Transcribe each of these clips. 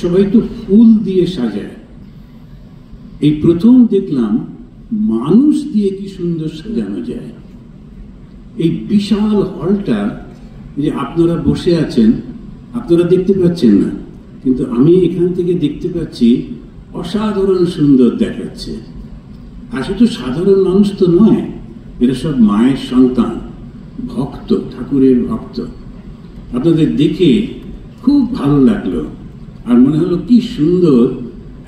সবাই তো ফুল দিয়ে সাজায়, এই প্রথম দেখলাম মানুষ দিয়ে কি সুন্দর সাজানো যায়। এই বিশাল হলটা যে আপনারা বসে আছেন, আপনারা দেখতে পাচ্ছেন না, কিন্তু আমি এখান থেকে দেখতে পাচ্ছি অসাধারণ সুন্দর দেখাচ্ছে। আর শুধু সাধারণ মানুষ তো নয়, এরা সব মায়ের সন্তান, ভক্ত, ঠাকুরের ভক্ত। আপনাদের দেখে খুব ভালো লাগলো, আর মনে হলো কি সুন্দর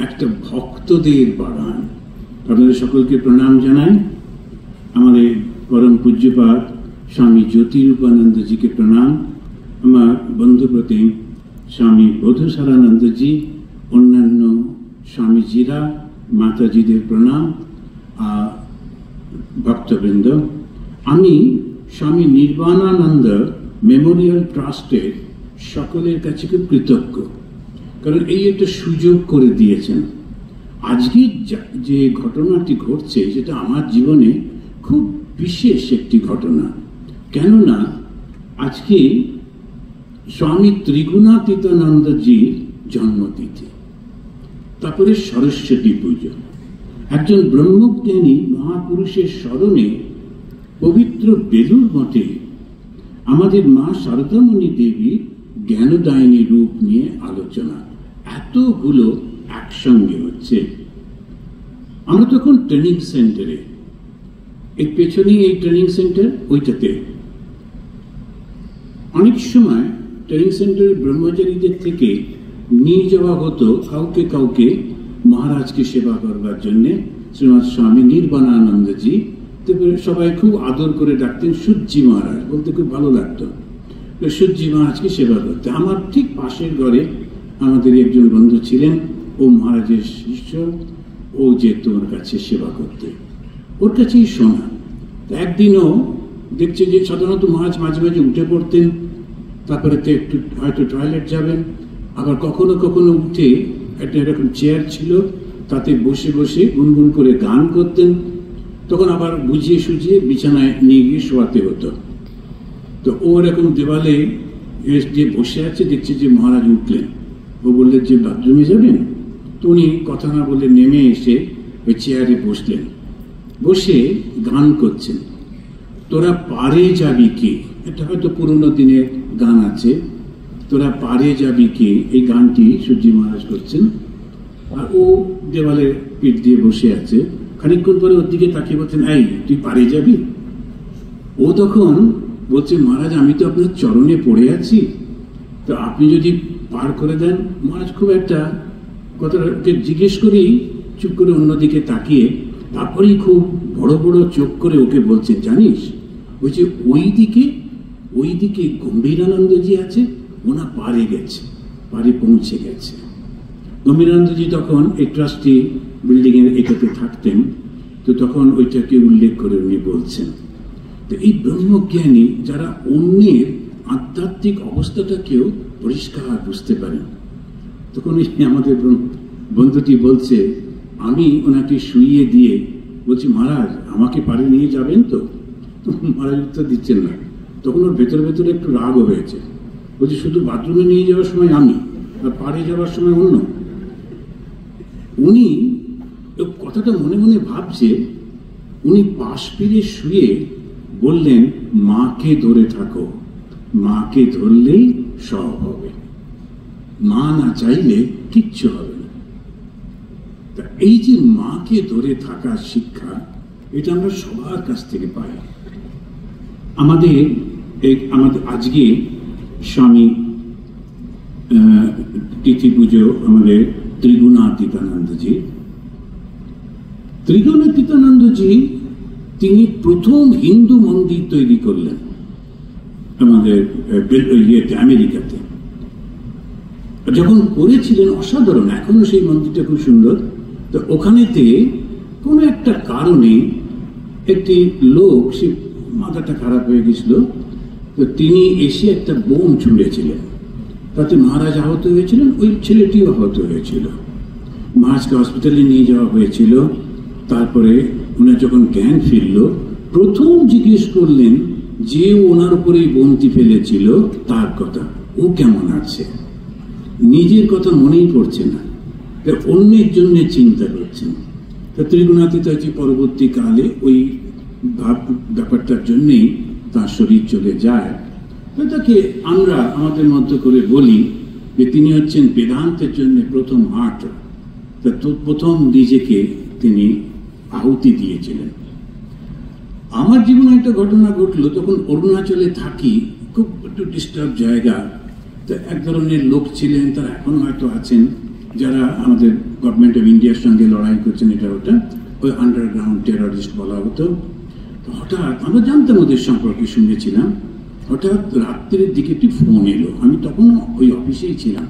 একটা ভক্তদের বাগান। আপনাদের সকলকে প্রণাম জানাই। আমাদের পরম পূজ্যপাদ স্বামী জ্যোতিরূপানন্দজিকে প্রণাম, আমার বন্ধুপ্রতিম স্বামী বধূসারানন্দজি, অন্যান্য স্বামীজিরা, মাতাজিদের প্রণাম, ভক্তবৃন্দ। আমি স্বামী নির্বাণানন্দ মেমোরিয়াল ট্রাস্টের সকলের কাছে খুব কৃতজ্ঞ, কারণ এই একটা সুযোগ করে দিয়েছেন। আজকে যে ঘটনাটি ঘটছে সেটা আমার জীবনে খুব বিশেষ একটি ঘটনা। কেননা আজকে স্বামী ত্রিগুণাতীতানন্দজির জন্মতিথি, তারপরে সরস্বতী পুজো। একজন ব্রহ্মজ্ঞানী মহাপুরুষের স্মরণে পবিত্র বেলুর মঠে আমাদের মা শারদামণি দেবীর জ্ঞানদায়িনী রূপ নিয়ে আলোচনা, এতগুলো একসঙ্গে হচ্ছে। আমরা তখন ট্রেনিং সেন্টারে, এর পেছনেই এই ট্রেনিং সেন্টার, ওইটাতে অনেক সময় ট্রেনিং সেন্টারের ব্রহ্মচারীদের থেকে নিয়ে যাওয়া হতো কাউকে কাউকে মহারাজকে সেবা করবার জন্যে। শ্রীমৎ স্বামী নির্বাণানন্দজি, তারপরে সবাই খুব আদর করে ডাকতেন সূর্যি মহারাজ, বলতে খুব ভালো লাগতো। সূর্যি মহারাজকে সেবা করতে আমার ঠিক পাশের ঘরে আমাদের একজন বন্ধু ছিলেন, ও মহারাজের শিষ্য, ও যেত ওর কাছে সেবা করতে, ওর কাছেই শোনা। একদিনও দেখছে যে সাধারণত মহারাজ মাঝে মাঝে উঠে পড়তেন, তারপরে তো একটু হয়তো টয়লেট যাবেন, আবার কখনো কখনো উঠে একটা এরকম চেয়ার ছিল, তাতে বসে বসে গুনগুন করে গান করতেন। তখন আবার বুঝিয়ে সুঝিয়ে বিছানায় নিয়ে গিয়ে শোয়াতে হতো। তো ও এরকম দেওয়ালে যে বসে আছে, দেখছে যে মহারাজ উঠলেন, ও বললেন যে বাথরুমে যাবেন। তো উনি কথা না বলে নেমে এসে ওই চেয়ারে বসলেন, বসে গান করছেন, তোরা পারে যাবি কে, এটা হয়তো পুরোনো দিনের গান আছে, তোরা পারে যাবি কে, এই গানটি সূর্যি মহারাজ করছেন। আর ও দেওয়ালে পিঠ দিয়ে বসে আছে। খানিকক্ষণ পরে ওর দিকে তাকিয়ে বলছেন, এই তুই পারে যাবি? ও তখন বলছে, মহারাজ আমি তো আপনার চরণে পড়ে আছি, তো আপনি যদি পার করে দেন। মহারাজ খুব একটা কথাটাকে জিজ্ঞেস করেই চুপ করে অন্যদিকে তাকিয়ে, তারপরেই খুব বড় বড় চোখ করে ওকে বলছে, জানিস ওই যে ওই দিকে গম্ভীরানন্দজি আছে, ওনা পারে গেছে, পারে পৌঁছে গেছে। গম্ভীরানন্দজি তখন এই ট্রাস্টি বিল্ডিং এর এটাতে থাকতেন, তো তখন ওইটাকে উল্লেখ করে উনি বলছেন। তো এই ব্রহ্মজ্ঞানী যারা অন্যের আধ্যাত্মিক অবস্থাটাকেও পরিষ্কার বুঝতে পারেন, তখন আমাদের বন্ধুটি বলছে, আমি ওনাকে শুইয়ে দিয়ে বলছি, মহারাজ আমাকে পারে নিয়ে যাবেন তো? মহারাজ উত্তর দিচ্ছেন না। তখন ওর ভেতরে ভেতরে একটু রাগও হয়েছে, বলছি শুধু বাথরুমে নিয়ে যাওয়ার সময় আমি, আর পারে যাওয়ার সময় অন্য। উনি কথাটা মনে মনে ভাবছে, উনি পাশ ফিরে শুয়ে বললেন, মাকে ধরে থাকো, মাকে ধরলেই সব হবে, মা না চাইলে কিচ্ছু হবে না। তা এই যে মাকে ধরে থাকার শিক্ষা, এটা আমরা সবার কাছ থেকে পাই। আমাদের আজকে স্বামী তিথি পুজো আমাদের ত্রিগুণাতীতানন্দজি তিনি প্রথম হিন্দু মন্দির তৈরি করলেন আমাদের আমেরিকাতে। যখন করেছিলেন অসাধারণ, এখনো সেই মন্দিরটা খুব সুন্দর। তো ওখানেতে কোনো একটা কারণে একটি লোক, সে মাথাটা খারাপ হয়ে গেছিল, তো তিনি এসে একটা বোম ছুঁড়েছিলেন, তাতে মহারাজ আহত হয়েছিলেন, ওই ছেলেটিও আহত হয়েছিল। মহারাজকে হসপিটালে নিয়ে যাওয়া হয়েছিল। তারপরে ওনার যখন জ্ঞান ফিরল, প্রথম জিজ্ঞেস করলেন যে ওনার উপরে বোমটি ফেলেছিল তার কথা, ও কেমন আছে। নিজের কথা মনেই পড়ছে না, অন্যের জন্য চিন্তা করছেন। ত্রিগুণাতীত পরবর্তীকালে ওই ব্যাপারটার জন্যেই তার শরীর চলে যায়। তাকে আমরা আমাদের মধ্যে করে বলি যে তিনি হচ্ছেন বেদান্তের জন্য প্রথম মার্টার। প্রথম নিজেকে তিনি আহুতি দিয়েছিলেন। আমার জীবনে একটা ঘটনা ঘটলো, তখন অরুণাচলে থাকি, খুব একটু ডিস্টার্ব জায়গা। তো এক ধরনের লোক ছিলেন, তারা এখন হয়তো আছেন, যারা আমাদের গভর্নমেন্ট অফ ইন্ডিয়ার সঙ্গে লড়াই করছেন, এটা ওটা, ওই আন্ডারগ্রাউন্ড টেররিস্ট বলা হতো। হঠাৎ আমরা জানতাম ওদের সম্পর্কে, শুনেছিলাম। হঠাৎ রাত্রের দিকে একটি ফোন এলো, আমি তখনও ওই অফিসেই ছিলাম।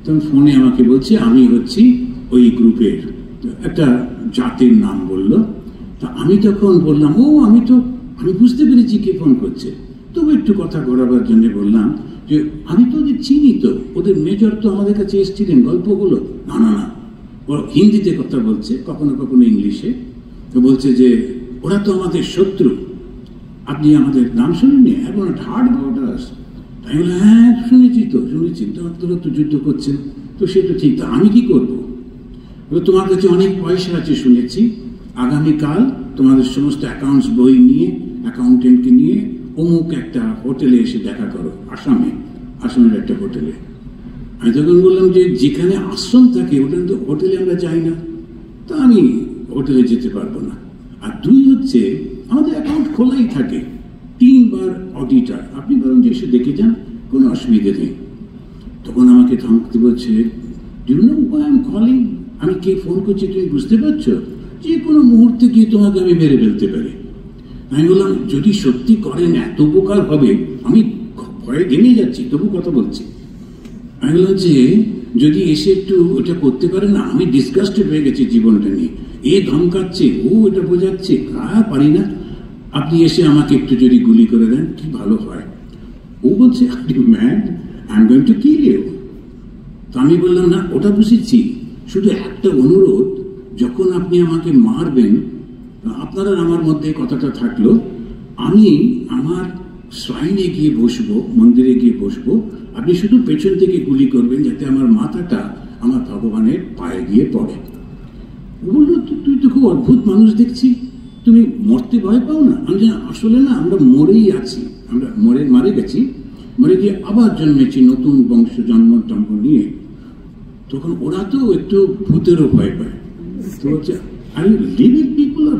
তখন ফোনে আমাকে বলছে আমি হচ্ছি ওই গ্রুপের, একটা জাতির নাম বলল। তা আমি তখন বললাম, ও আমি বুঝতে পেরেছি কে ফোন করছে। তবু একটু কথা ঘোরাবার জন্য বললাম যে আমি তো ওদের চিনি, তো ওদের মেজর তো আমাদের কাছে এসেছিলেন, গল্পগুলো। না না না, ওরা হিন্দিতে কথা বলছে, কখনো কখনো ইংলিশে। তো বলছে যে ওরা তো আমাদের শত্রু, আপনি আমাদের নাম শুনেননি, এখন হার্ড বর্ডার্স। তাই বলে হ্যাঁ শুনেছি তো তোরা তো যুদ্ধ করছেন, তো সে তো ঠিক। তা আমি কি করবো? তোমার কাছে অনেক পয়সা আছে শুনেছি, আগামীকাল তোমাদের সমস্ত অ্যাকাউন্টস বই নিয়ে, অ্যাকাউন্টেন্টকে নিয়ে অমুক একটা হোটেলে এসে দেখা করো, আসামের একটা হোটেলে। আমি তখন বললাম যে যেখানে আশ্রম থাকে ওটা তো হোটেলে আমরা যাই না, তা আমি হোটেলে যেতে পারবো না। আর দুই হচ্ছে আমাদের অ্যাকাউন্ট খোলাই থাকে, 3 বার অডিটার, আপনি বরং যে এসে দেখে যান, কোনো অসুবিধে নেই। তখন আমাকে থামতে বলছে, do you know why I am calling? আমি কে ফোন করছি তুমি বুঝতে পারছো? যে কোনো মুহূর্তে গিয়ে তোমাকে আমি মেরে ফেলতে পারি। আমি বললাম যদি সত্যি করেন এত উপকার হবে, আমি ভয়ে ঘেমে যাচ্ছি, তবু কথা বলছি। আমি বললাম যে যদি এসে একটু ওটা করতে পারে না, আমি ডিসগাস্টেড হয়ে গেছি জীবনটা নিয়ে, এ ধমকাচ্ছে, ও এটা বোঝাচ্ছে, পারি না, আপনি এসে আমাকে একটু যদি গুলি করে দেন কি ভালো হয়। ও বলছে are you mad, I am going to kill you. তো আমি বললাম না, ওটা বুঝেছি, শুধু একটা অনুরোধ, যখন আপনি আমাকে মারবেন, আপনারা আমার মধ্যে কথাটা থাকলো, আমি আমার শ্রাইনে গিয়ে বসবো, মন্দিরে গিয়ে বসবো, আপনি শুধু পেছন থেকে গুলি করবেন যাতে আমার মাথাটা আমার ভগবানের পায়ে গিয়ে পড়ে। বললো তুই তো খুব অদ্ভুত মানুষ দেখছি, তুমি মরতে ভয় পাও না? আমি জানি আসলে না, আমরা মরেই আছি, আমরা মারে গেছি, মরে গিয়ে আবার জন্মেছি নতুন বংশ জন্ম নিয়ে। তখন ওরা তো একটু ভূতেরও ভয় পায়। তো হচ্ছে আমি লিভিং পিপুল আর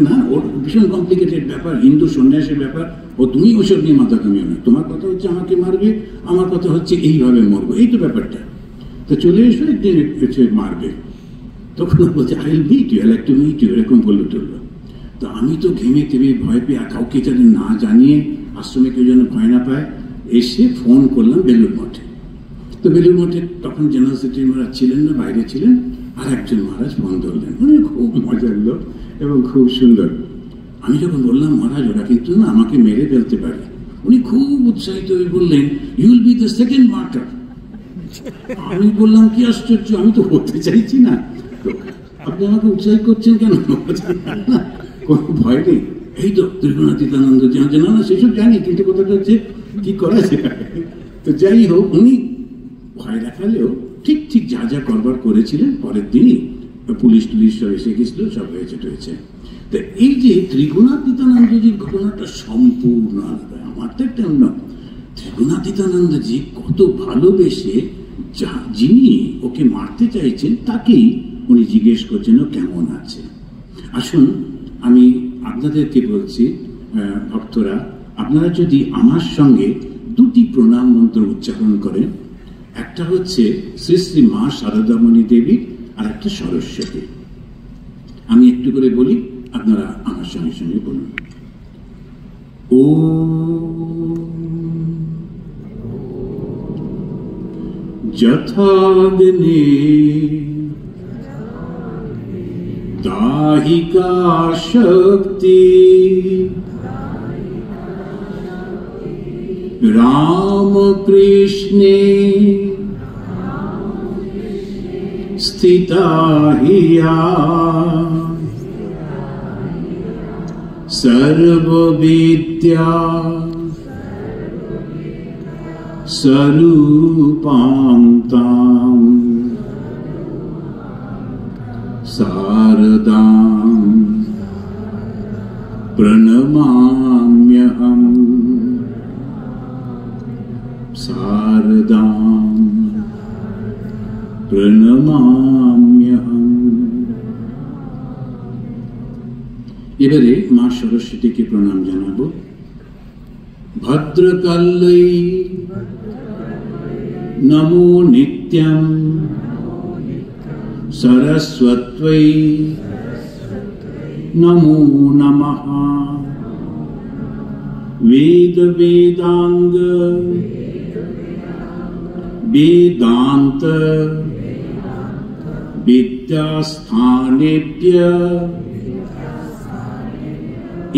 না, ওর ভীষণ কমপ্লিকেটেড ব্যাপার, হিন্দু সন্ন্যাসের ব্যাপার, ও তুমি ওসব নিয়ে মাথা কামিও না, তোমার কথা হচ্ছে আমাকে মারবে, আমার কথা হচ্ছে এইভাবে মরবো, এই তো ব্যাপারটা। তো চলে এসো একদিন মারবে। তখন বলছে I will meet you, I like to meet you, এরকম বললো টললো। তো আমি তো ঘেমে তেমে ভয় পেয়ে, কাউকে যেন না জানিয়ে, আশ্রমে কেউ যেন ভয় না পায়, এসে ফোন করলাম বেলুর মঠে। তো বেলুর মঠে তখন জেনারেল সেক্রেটারি মহারাজ ছিলেন না, বাইরে ছিলেন, আর একজন মহারাজ ফোন ধরলেন, মানে খুব মজার লোক এবং খুব সুন্দর। আমি যখন বললাম মহারাজ ওরা কিন্তু না আমাকে মেরে ফেলতে পারে, উনি খুব উৎসাহিত হয়ে বললেন you will be the second martyr. আমি বললাম কি আশ্চর্য, আমি তো হতে চাইছি না, আপনি আমাকে উৎসাহিত করছেন কেন? কোনো ভয় নেই, এই তো ত্রিগুণাতীতানন্দ জানছে। না না সেসব জানি, কিন্তু কথাটা হচ্ছে কি করা যায়। তো যাই হোক, উনি ভয় দেখালেও ঠিক ঠিক যা যা করবার করেছিলেন, পরের দিনই পুলিশ টুলিশ সব এসে গেছিল, সব হয়েছে। তো এই যে ত্রিগুণাতীতানন্দজির ঘটনাটা সম্পূর্ণ আলাদা, আমার তো একটা অন্য। ত্রিগুণাতীতানন্দজি কত ভালোবেসে যিনি ওকে মারতে চাইছেন তাকেই উনি জিজ্ঞেস করছেন ও কেমন আছে। আসুন আমি আপনাদেরকে বলছি, ভক্তরা, আপনারা যদি আমার সঙ্গে 2টি প্রণাম মন্ত্র উচ্চারণ করেন, একটা হচ্ছে শ্রী শ্রী মা শারদামণি দেবী, আর একটা সরস্বতী। আমি একটু করে বলি, আপনারা আমার সঙ্গে সঙ্গে বলুন। ও যথাগ্নে দাহিকা শক্তি রাম কৃষ্ণে স্থিতা হিয়া সর্ববিদ্যা स्वरूपां तां शारदां प्रणमाम्यहम् शारदां प्रणमाम्यहम्। এবারে মা সরস্বতীকে প্রণাম জানাবো। ভদ্রকাল্যৈ নমো নিত্যং সরস্বত্যৈ নমো নমঃ। বেদ বেদাঙ্গ বেদান্ত বিদ্যাস্থানেভ্য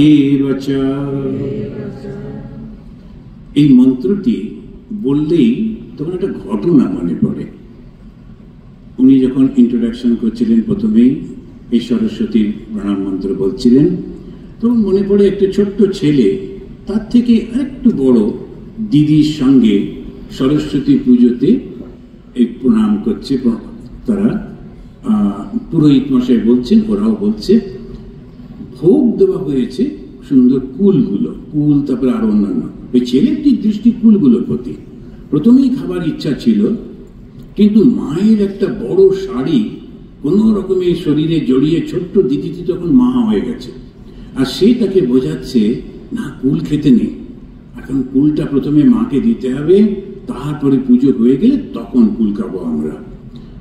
এবচ। এই মন্ত্রটি বললেই তখন একটা ঘটনা মনে পড়ে। উনি যখন ইন্ট্রোডাকশন করছিলেন, প্রথমেই এই সরস্বতীর প্রণাম মন্ত্র বলছিলেন, তখন মনে পড়ে একটা ছোট্ট ছেলে, তার থেকে একটু বড় দিদির সঙ্গে সরস্বতী পুজোতে এই প্রণাম করছে। তারা পুরোহিত মশাই বলছেন, ওরাও বলছে, ভোগ দেওয়া হয়েছে সুন্দর কুলগুলো, কুল, তারপরে আরো অন্যান্য। ওই ছেলেটির দৃষ্টি কুলগুলোর প্রতি। প্রথমেই খাবার ইচ্ছা ছিল, কিন্তু মায়ের একটা বড় শাড়ি কোনো রকমের শরীরে জড়িয়ে ছোট্ট দিদিটি তখন মা হয়ে গেছে, আর সে তাকে বোঝাচ্ছে না, কুল খেতে নেই, এখন কুলটা প্রথমে মাকে দিতে হবে, তারপরে পুজো হয়ে গেলে তখন কুল খাবো আমরা।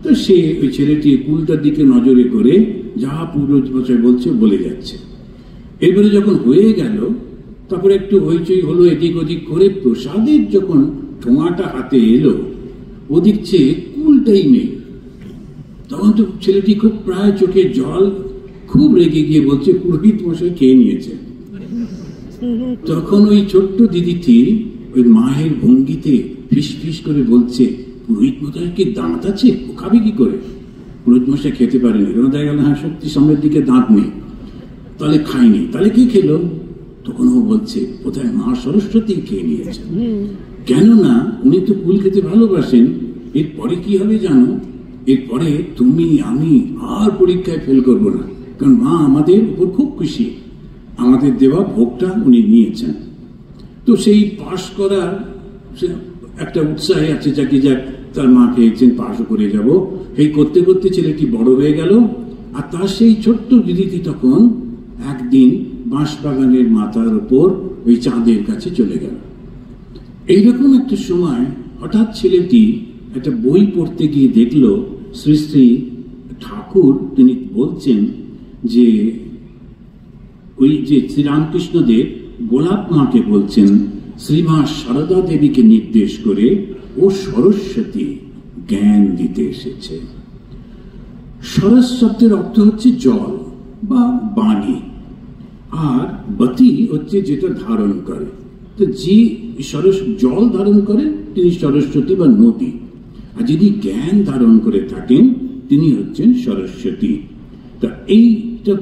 তো সে ওই ছেলেটি কুলটার দিকে নজরে করে যা পুরোহিত মশাই বলছে বলে যাচ্ছে। এরপরে যখন হয়ে গেল, তারপরে একটু হইচই হলো, এদিক ওদিক করে প্রসাদের যখন ঠোঙাটা হাতে এলো, ও দেখছে কুলটাই নেই। তখন তো ছেলেটি খুব প্রায় চোখে জল, খুব রেগে গিয়ে বলছে, পুরোহিত মশাই খেয়ে নিয়েছে। তখন ওই ছোট্ট দিদিটি ওই মায়ের ভঙ্গিতে ফিস ফিস করে বলছে, পুরোহিত মশাই কি দাঁত আছে, ও খাবে কি করে? পুরোহিত মশাই খেতে পারেনি, কেন দেখা গেল হ্যাঁ সত্যি সামনের দিকে দাঁত নেই, তাহলে খাইনি, তাহলে কি খেলো? তখন ও বলছে, কোথায় মা সরস্বতী খেয়ে নিয়েছে। কেননা উনি তো কুল খেতে ভালোবাসেন। এরপরে কি হবে জানো? এরপরে তুমি আমি আর পরীক্ষায় ফেল করবো না, কারণ মা আমাদের উপর খুব খুশি, আমাদের দেওয়া ভোগটা উনি নিয়েছেন। তো সেই পাশ করার একটা উৎসাহে আছে, যাকে যাক তার মা খেয়েছেন, পাশও করে যাব, এই করতে করতে ছেলেটি বড় হয়ে গেল। আর তার সেই ছোট্ট দিদিটি তখন একদিন বাঁশবাগানের মাথার উপর ওই চাঁদের কাছে চলে গেল। এইরকম একটা সময় হঠাৎ ছেলেটি একটা বই পড়তে গিয়ে দেখলো শ্রী শ্রী ঠাকুর তিনি বলছেন যে ওই যে শ্রীরামকৃষ্ণদেব গোলাপ মাকে বলছেন শ্রীমা সারদা দেবীকে নির্দেশ করে ও সরস্বতী জ্ঞান দিতে এসেছে। সরস শব্দের অর্থ হচ্ছে জল বা বাণী, আর বতী হচ্ছে যেটা ধারণ করে। তো যে জল ধারণ করে তিনি সরস্বতী বা নদী, আর যিনি জ্ঞান ধারণ করে থাকেন তিনি হচ্ছেন সরস্বতী। তা এইটা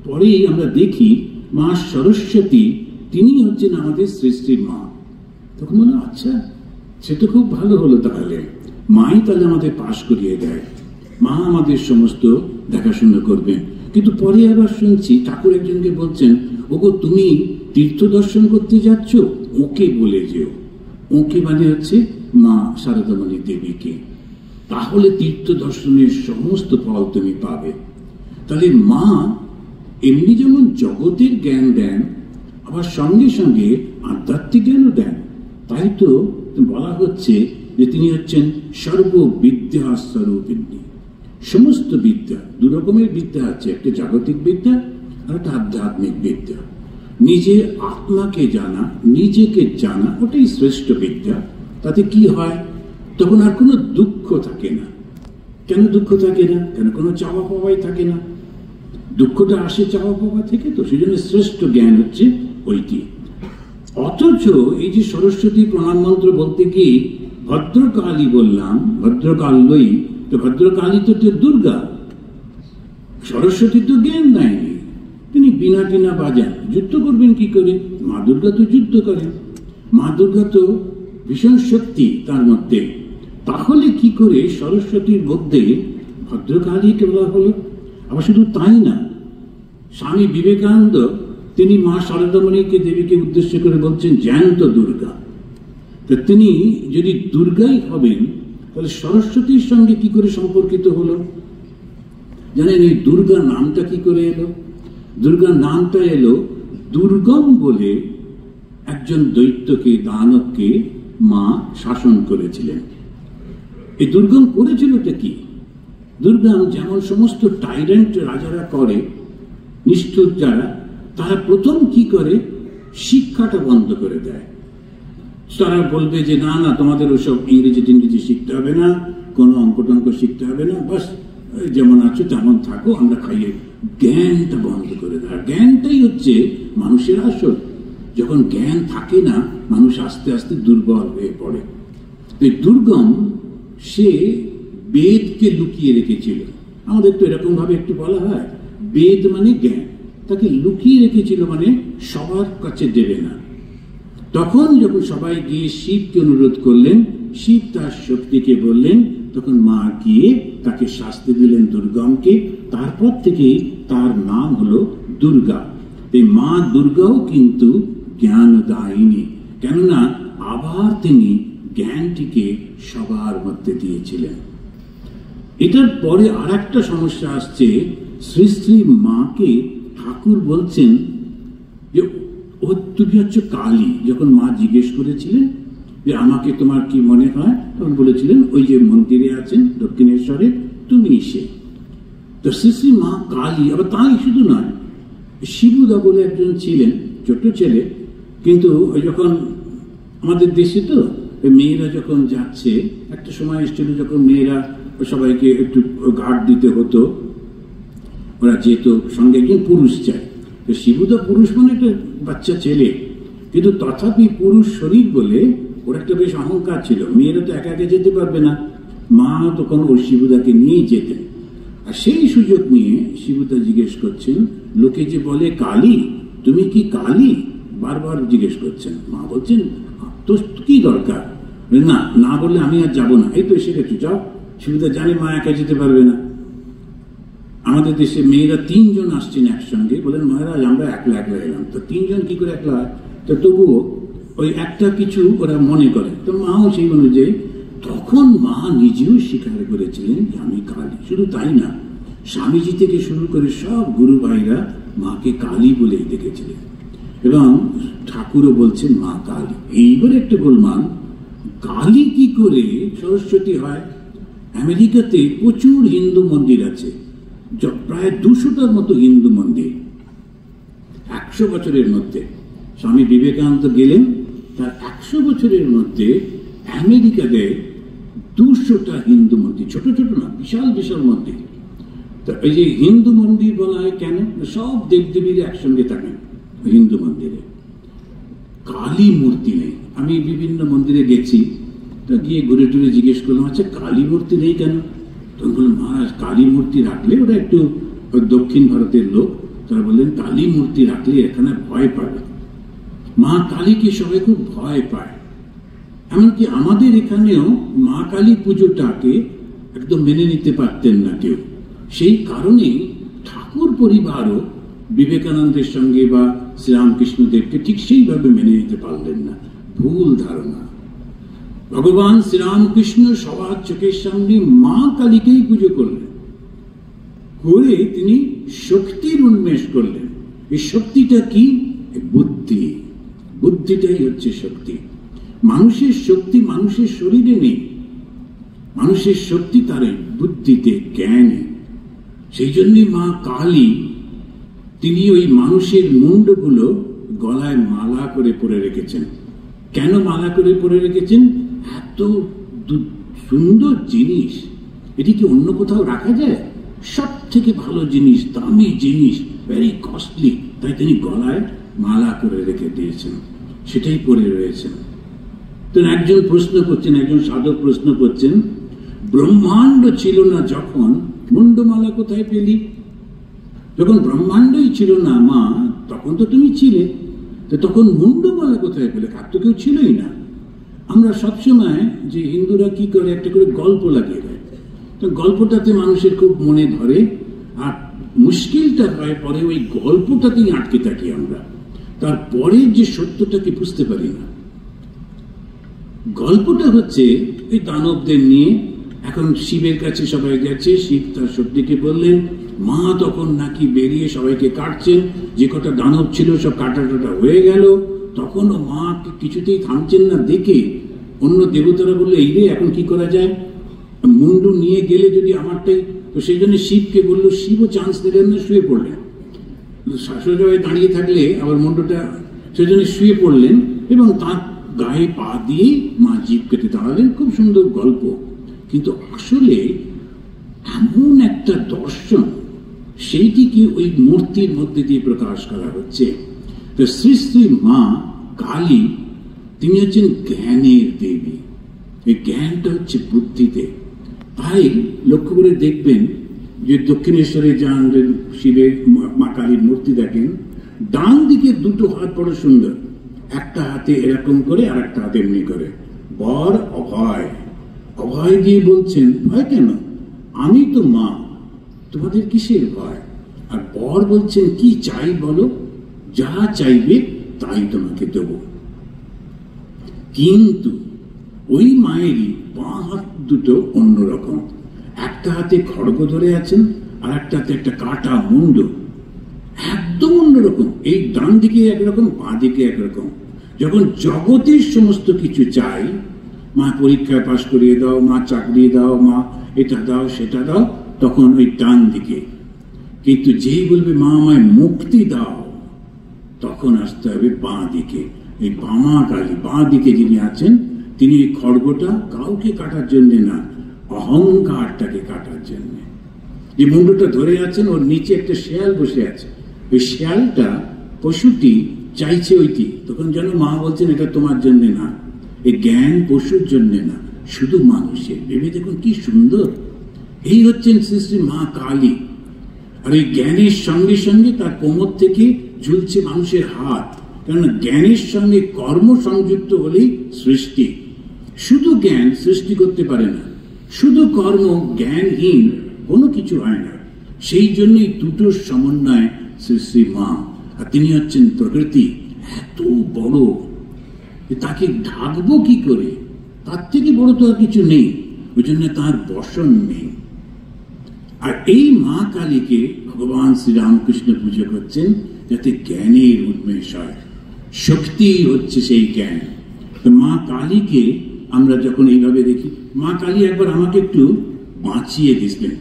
পরেই আমরা দেখি মা সরস্বতী তিনি হচ্ছেন আমাদের সৃষ্টির মা। তখন মনে আচ্ছা, সেটা খুব ভালো হলো, তাহলে মাই তাহলে আমাদের পাশ করিয়ে দেয়, মা আমাদের সমস্ত দেখাশোনা করবেন। কিন্তু পরে আবার শুনছি ঠাকুর একজনকে বলছেন, ওগো তুমি তীর্থ দর্শন করতে যাচ্ছ, ওকে বলে যেও। ওকে মানে হচ্ছে মা শারদামণি দেবীকে, তাহলে তীর্থ দর্শনের সমস্ত ফল তুমি পাবে। তাহলে মা এমনি যেমন জগতের জ্ঞান দেন, আবার সঙ্গে সঙ্গে আধ্যাত্মিক জ্ঞানও দেন। তাই তো বলা হচ্ছে যে তিনি হচ্ছেন সর্ববিদ্যা স্বরূপিণী। সমস্ত বিদ্যা, দু রকমের বিদ্যা আছে, একটা জাগতিক বিদ্যা আর একটা আধ্যাত্মিক বিদ্যা। নিজে আত্মাকে জানা, নিজেকে জানা, ওটাই শ্রেষ্ঠ বিদ্যা। তাতে কি হয়, তখন আর কোনো দুঃখ থাকে না। কেন দুঃখ থাকে না? কেন কোনো চাওয়া পাওয়াই থাকে না। দুঃখটা আসে চাওয়া পাওয়া থেকে, তো সেই জন্য শ্রেষ্ঠ জ্ঞান হচ্ছে ওইটি। অথচ এই যে সরস্বতী প্রণাম মন্ত্র বলতে গিয়ে ভদ্রকালী বললাম, ভদ্রকাল্যই, তো ভদ্রকালী তো দুর্গা, সরস্বতী তো জ্ঞান দেয়নি, তিনি বিনা টিনা বাজান, যুদ্ধ করবেন কি করে? মা দুর্গা তো যুদ্ধ করেন, মা দুর্গা তো ভীষণ শক্তি তার মধ্যে, তাহলে কি করে সরস্বতীর মধ্যে ভদ্রকালীকে বলা হলো? আবার শুধু তাই না, স্বামী বিবেকানন্দ তিনি মা শারদামণিকে দেবীকে উদ্দেশ্য করে বলছেন জ্যান্ত দুর্গা। তা তিনি যদি দুর্গাই হবেন, তাহলে সরস্বতীর সঙ্গে কি করে সম্পর্কিত হলো? জানেন এই দুর্গা নামটা কি করে এলো? দুর্গা নামটা এলো দুর্গম বলে একজন দৈত্যকে, দানবকে মা শাসন করেছিলেন। এই দুর্গম করেছিলটা কি? দুর্গম যেমন সমস্ত টাইরেন্ট রাজারা করে, নিষ্ঠুর যারা, তারা প্রথম কি করে? শিক্ষাটা বন্ধ করে দেয়। তারা বলবে যে না না, তোমাদের ওসব ইংরেজি টিংরেজি শিখতে হবে না, কোনো অঙ্ক টঙ্ক শিখতে হবে না, বাস যেমন আছো তেমন থাকো, আমরা খাইয়ে। জ্ঞানটা বন্ধ করে দেয়। জ্ঞানটাই হচ্ছে মানুষের আসল। যখন জ্ঞান থাকে না, মানুষ আস্তে আস্তে দুর্বল হয়ে পড়ে। এই দুর্গম সে বেদকে লুকিয়ে রেখেছিল। আমাদের তো এরকম ভাবে একটু বলা হয়, বেদ মানে জ্ঞান, তাকে লুকিয়ে রেখেছিল, মানে সবার কাছে দেবে না। তখন যখন সবাই গিয়ে শিবকে অনুরোধ করলেন, শিব তার শক্তিকে বললেন, তখন মা গিয়ে তাকে শাস্তি দিলেন দুর্গমকে। তারপর থেকে তার নাম হলো দুর্গা। এই মা দুর্গাও কিন্তু জ্ঞানদায়িনী, কেননা আবার তিনি জ্ঞানটিকে সবার মধ্যে দিয়েছিলেন। এটার পরে আর একটা সমস্যা আসছে। শ্রী শ্রী মাকে ঠাকুর বলছেন যে ও তুমি হচ্ছে কালী। যখন মা জিজ্ঞেস করেছিলেন যে আমাকে তোমার কি মনে হয়, তখন বলেছিলেন ওই যে মন্দিরে আছেন দক্ষিণেশ্বরে, তুমি সে। তো শ্রী শ্রী মা কালী। আবার তাই শুধু নয়, শিবুদা বলে একজন ছিলেন, ছোট ছেলে, কিন্তু ওই যখন আমাদের দেশে তো মেয়েরা যখন যাচ্ছে, একটা সময় এসেছিল যখন মেয়েরা সবাইকে একটু গার্ড দিতে হতো, ওরা যেত সঙ্গে একজন পুরুষ চায়। তো শিবুদা পুরুষ মানে একটা বাচ্চা ছেলে, কিন্তু তথাপি পুরুষ শরীর বলে ওর একটা বেশ অহংকার ছিল। মেয়েরা তো একা একা যেতে পারবে না, মা তখন ওর শিবুদাকে নিয়েই যেতেন। আর সেই সুযোগ নিয়ে শিবুদা জিজ্ঞেস করছেন, লোকে যে বলে কালী, তুমি কি কালী? বারবার জিজ্ঞেস করছেন। মা বলছেন তো কি দরকার, না না বললে আমি আর যাবো না, এই তো এসে গেছো, যাও। শিবুদা জানে মা একা যেতে পারবে না। আমাদের দেশে মেয়েরা 3 জন আসছেন একসঙ্গে, বলেন মহারাজ আমরা একলা একলা এলাম। তো 3 জন কি করে একলা হয়? তো তবুও ওই একটা কিছু ওরা মনে করে। তো মাও সেই অনুযায়ী, তখন মা নিজেও স্বীকার করেছিলেন যে আমি কালী। শুধু তাই না, স্বামীজি থেকে শুরু করে সব গুরু ভাইরা মাকে কালী বলেই দেখেছিলেন, এবং ঠাকুরও বলছেন মা কালী। এইবার একটা গোলমাল, কালী কি করে সরস্বতী হয়? আমেরিকাতে প্রচুর হিন্দু মন্দির আছে, প্রায় 200টার মতো হিন্দু মন্দির 100 বছরের মধ্যে। স্বামী বিবেকানন্দ গেলেন, তার 100 বছরের মধ্যে আমেরিকাতে 200টা হিন্দু মন্দির, ছোট ছোট না, বিশাল বিশাল মন্দির। তো এই যে হিন্দু মন্দির বলা হয় কেন? সব দেবদেবীরা একসঙ্গে থাকেন হিন্দু মন্দিরে। কালী মূর্তি নেই। আমি বিভিন্ন মন্দিরে গেছি, তো গিয়ে ঘুরে টুরে জিজ্ঞেস করলাম, আচ্ছা কালী মূর্তি নেই কেন? তখন বললাম মহারাজ কালী মূর্তি রাখলে, ওরা একটু দক্ষিণ ভারতের লোক, তারা বললেন কালী মূর্তি রাখলে এখানে ভয় পাবে। মা কালীকে সবাই খুব ভয় পায়। এমনকি আমাদের এখানেও মা কালী পুজোটাকে একদম মেনে নিতে পারতেন না কেউ। সেই কারণেই ঠাকুর পরিবারও বিবেকানন্দের সঙ্গে বা শ্রীরামকৃষ্ণদেবকে ঠিক সেইভাবে মেনে নিতে পারলেন না। ভুল ধারণা। ভগবান শ্রীরামকৃষ্ণ সবার চোখের সামনে মা কালীকেই পুজো করলেন, করে তিনি শক্তির উন্মেষ করলেন। এই শক্তিটা কি? বুদ্ধি। বুদ্ধিটাই হচ্ছে শক্তি। মানুষের শক্তি মানুষের শরীরে নেই, মানুষের শক্তি তার বুদ্ধিতে, জ্ঞানে। সেই জন্যই মা কালী তিনি ওই মানুষের মুন্ডগুলো গলায় মালা করে পরে রেখেছেন। কেন মালা করে পরে রেখেছেন? এত সুন্দর জিনিস, এটি কি অন্য কোথাও রাখা যায়? সব থেকে ভালো জিনিস, দামি জিনিস, ভেরি কস্টলি, তাই তিনি গলায় মালা করে রেখে দিয়েছেন, সেটাই পরে রয়েছেন। তো একজন প্রশ্ন করছেন, একজন সাধক প্রশ্ন করছেন, ব্রহ্মাণ্ড ছিল না যখন, মুন্ডমালা কোথায় পেলি? যখন ব্রহ্মাণ্ডই ছিল না মা, তখন তো তুমি ছিলে, তো তখন মুন্ডমালা কোথায় পেলে? আর তো কেউ ছিলই না। আমরা সবসময় যে হিন্দুরা কি করে, একটা করে গল্প লাগিয়ে দেয়, তো গল্পটাতে মানুষের খুব মনে ধরে, আর মুশকিলটা হয় পরে ওই গল্পটাতেই আটকে থাকি আমরা, তারপরে যে সত্যটাকে বুঝতে পারি না। গল্পটা হচ্ছে ওই দানবদের নিয়ে। এখন শিবের কাছে সবাই গেছে, শিব তার শক্তিকে বললেন, মা তখন নাকি বেরিয়ে সবাইকে কাটছেন, যে কটা দানব ছিল সব কাটা হয়ে গেল, তখনও মা কিছুতেই থামছেন না দেখে অন্য দেবতারা বললে, এই রে এখন কি করা যায়, মুন্ডু নিয়ে গেলে যদি আমারটাই, তো সেই জন্য শিবকে বললো, শিবও চান্স দিলেন না, শুয়ে পড়লেন। শাশুড়ি দাঁড়িয়ে থাকলে আবার মুন্ডুটা, সেই জন্য শুয়ে পড়লেন এবং তার গায়ে পা দিয়ে মা জীব কেটে দাঁড়ালেন। খুব সুন্দর গল্প, কিন্তু আসলে এমন একটা দর্শন, সেইটিকে ওই মূর্তির মধ্যে দিয়ে প্রকাশ করা হচ্ছে। তো শ্রী শ্রী মা কালী, তিনি হচ্ছেন জ্ঞানের দেবী। এই জ্ঞানটা হচ্ছে বুদ্ধিতে। তাই লক্ষ্য করে দেখবেন যে দক্ষিণেশ্বরে যান, শিবের মা কালীর মূর্তি দেখেন, ডান দিকে দুটো হাত বড় সুন্দর, একটা হাতে এরকম করে আর একটা হাতে এমনি করে, বর অভয়, অভয় দিয়ে বলছেন, ভয় কেন, আমি তো মা, তোমাদের কিসের ভয়? আর বর বলছেন, কি চাই বলো, যা চাইবে তাই তোমাকে দেব। কিন্তু ওই মায়েরই বাঁ হাত দুটো অন্যরকম, একটা হাতে খড়গ ধরে আছেন আর একটা হাতে একটা কাটা মুন্ড, একদম অন্যরকম। এই ডান দিকে একরকম, বাঁ দিকে একরকম। যখন জগতের সমস্ত কিছু চাই, মা পরীক্ষায় পাশ করিয়ে দাও, মা চাকরি দাও, মা এটা দাও সেটা দাও, তখন ওই ডান দিকে। কিন্তু যেই বলবে মা আমায় মুক্তি দাও, তখন আসতে হবে বাঁ দিকে। এই বামা কালী, বাঁ দিকে যিনি আছেন, তিনি এই খড়গটা কাউকে কাটার জন্য না, অহংকারটাকে কাটার জন্য। যে মুন্ডটা ধরে আছেন, ওর নিচে একটা শেয়াল বসে আছে, ওই শেয়ালটা, পশুটি চাইছে ওইটি, তখন যেন মা বলছেন, এটা তোমার জন্য না, এই জ্ঞান পশুর জন্য না, শুধু মানুষের। ভেবে দেখুন কি সুন্দর। এই হচ্ছেন শ্রী শ্রী মা কালী। আর এই জ্ঞানের সঙ্গে সঙ্গে তার কোমর থেকে ঝুলছে মানুষের হাত, কেননা জ্ঞানের সঙ্গে কর্ম সংযুক্ত হলেই সৃষ্টি। শুধু জ্ঞান সৃষ্টি করতে পারে না, শুধু কর্ম জ্ঞানহীন কোনো কিছু হয় না। সেই জন্যই দুটোর সমন্বয় শ্রী শ্রী মা। আর তিনি হচ্ছেন প্রকৃতি, এত বড়, তাকে ঢাকবো কি করে, তার থেকে বড় তো আর কিছু নেই, ওই জন্য তার বসন নেই। আর এই মা কালীকে ভগবান শ্রীরামকৃষ্ণ পুজো করছেন, যাতে জ্ঞানের উন্মেষ হয়। শক্তি হচ্ছে সেই জ্ঞান। তো মা কালীকে আমরা যখন এইভাবে দেখি, মা কালী একবার আমাকে একটু বাঁচিয়ে দিয়েছিলেন।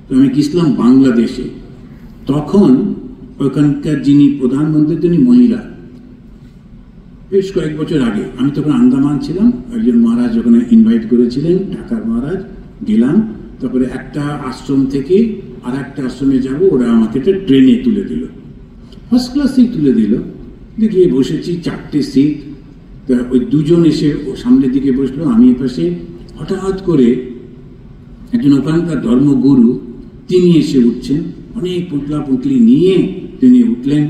তো আমি গেছিলাম বাংলাদেশে, তখন ওখানকার যিনি প্রধানমন্ত্রী, তিনি মহিলা, বেশ কয়েক বছর আগে। আমি তখন আন্দামান ছিলাম, একজন মহারাজ ওখানে ইনভাইট করেছিলেন, ঢাকার মহারাজ। গেলাম, তারপরে একটা আশ্রম থেকে আর একটা আশ্রমে যাব, ওরা আমাকে একটা ট্রেনে তুলে দিল, ফার্স্ট ক্লাসেই তুলে দিল। গিয়ে বসেছি, 4টে সিট। ওই দুজন এসে ও সামনের দিকে বসলো, আমি এপাশে। হঠাৎ করে একজন ওখানকার ধর্মগুরু, তিনি এসে উঠছেন, অনেক পুতলা পুতলি নিয়ে তিনি উঠলেন,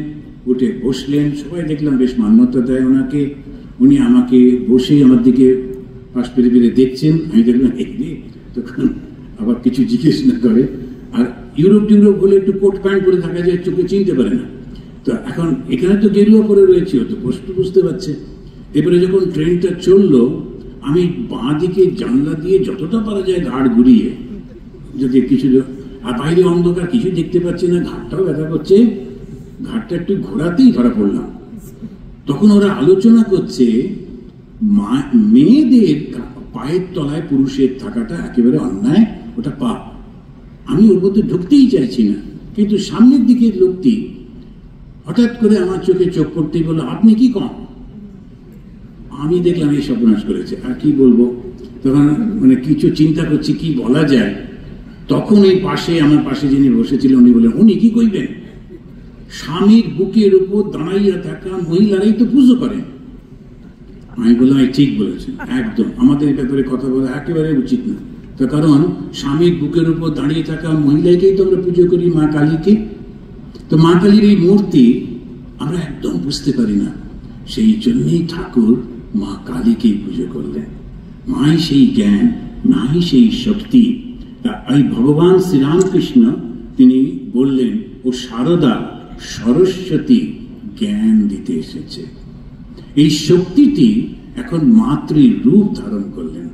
উঠে বসলেন। সবাই দেখলাম বেশ মান্যতা দেয় ওনাকে। উনি আমাকে বসে আমার দিকে পাশ পেরে পেরে দেখছেন। আমি দেখলাম এই রে, তখন আবার কিছু জিজ্ঞেস না করে। আর ইউরোপ টিউরোপ বলে একটু কোট প্যান্ট পরে থাকা যায়, চোখে চিনতে পারে না। তো এখন এখানে তো গেরুয়া পরে রয়েছে, তো বুঝতে পারছে। এবারে যখন ট্রেনটা চললো, আমি বাঁ দিকে জানলা দিয়ে যতটা পারা যায় ঘাড় ঘুরিয়ে, যদি কিছু, আর বাইরে অন্ধকার, কিছু দেখতে পাচ্ছি না, ঘাটটাও ব্যথা করছে, ঘাটটা একটু ঘোরাতেই ধরা পড়লাম। তখন ওরা আলোচনা করছে, মেয়েদের পায়ের তলায় পুরুষের থাকাটা একেবারে অন্যায়, ওটা পাপ। আমি ওর মধ্যে ঢুকতেই চাইছি না, কিন্তু সামনের দিকের লোকটি হঠাৎ করে আমার চোখে চোখ পড়তেই বললো, আপনি কি কম? আমি দেখলাম এই সর্বনাশ করেছে, আর কি বলবো। তখন মানে কিছু চিন্তা করছি কি বলা যায়। তখন এই পাশে, আমার পাশে যিনি বসেছিলেন, উনি বললেন, উনি কি কইবেন, স্বামীর বুকের উপর দাঁড়াইয়া থাকা মহিলারাই তো পুজো করেন। আমি বললাম, ঠিক বলেছেন, একদম আমাদের ব্যাপারে কথা বলা একেবারে উচিত না। তার কারণ স্বামীর বুকের উপর দাঁড়িয়ে থাকা মহিলাকেই তো আমরা পুজো করি, মা কালীকে। তো মা কালীর এই মূর্তি আমরা একদম বুঝতে পারি না। সেই জন্যই ঠাকুর মা কালীকেই পুজো করলেন। মাই সেই জ্ঞান, মাই সেই শক্তি। এই ভগবান শ্রীরামকৃষ্ণ তিনি বললেন, ও শারদা সরস্বতী জ্ঞান দিতে এসেছে। এই শক্তিটি এখন মাতৃ রূপ ধারণ করলেন।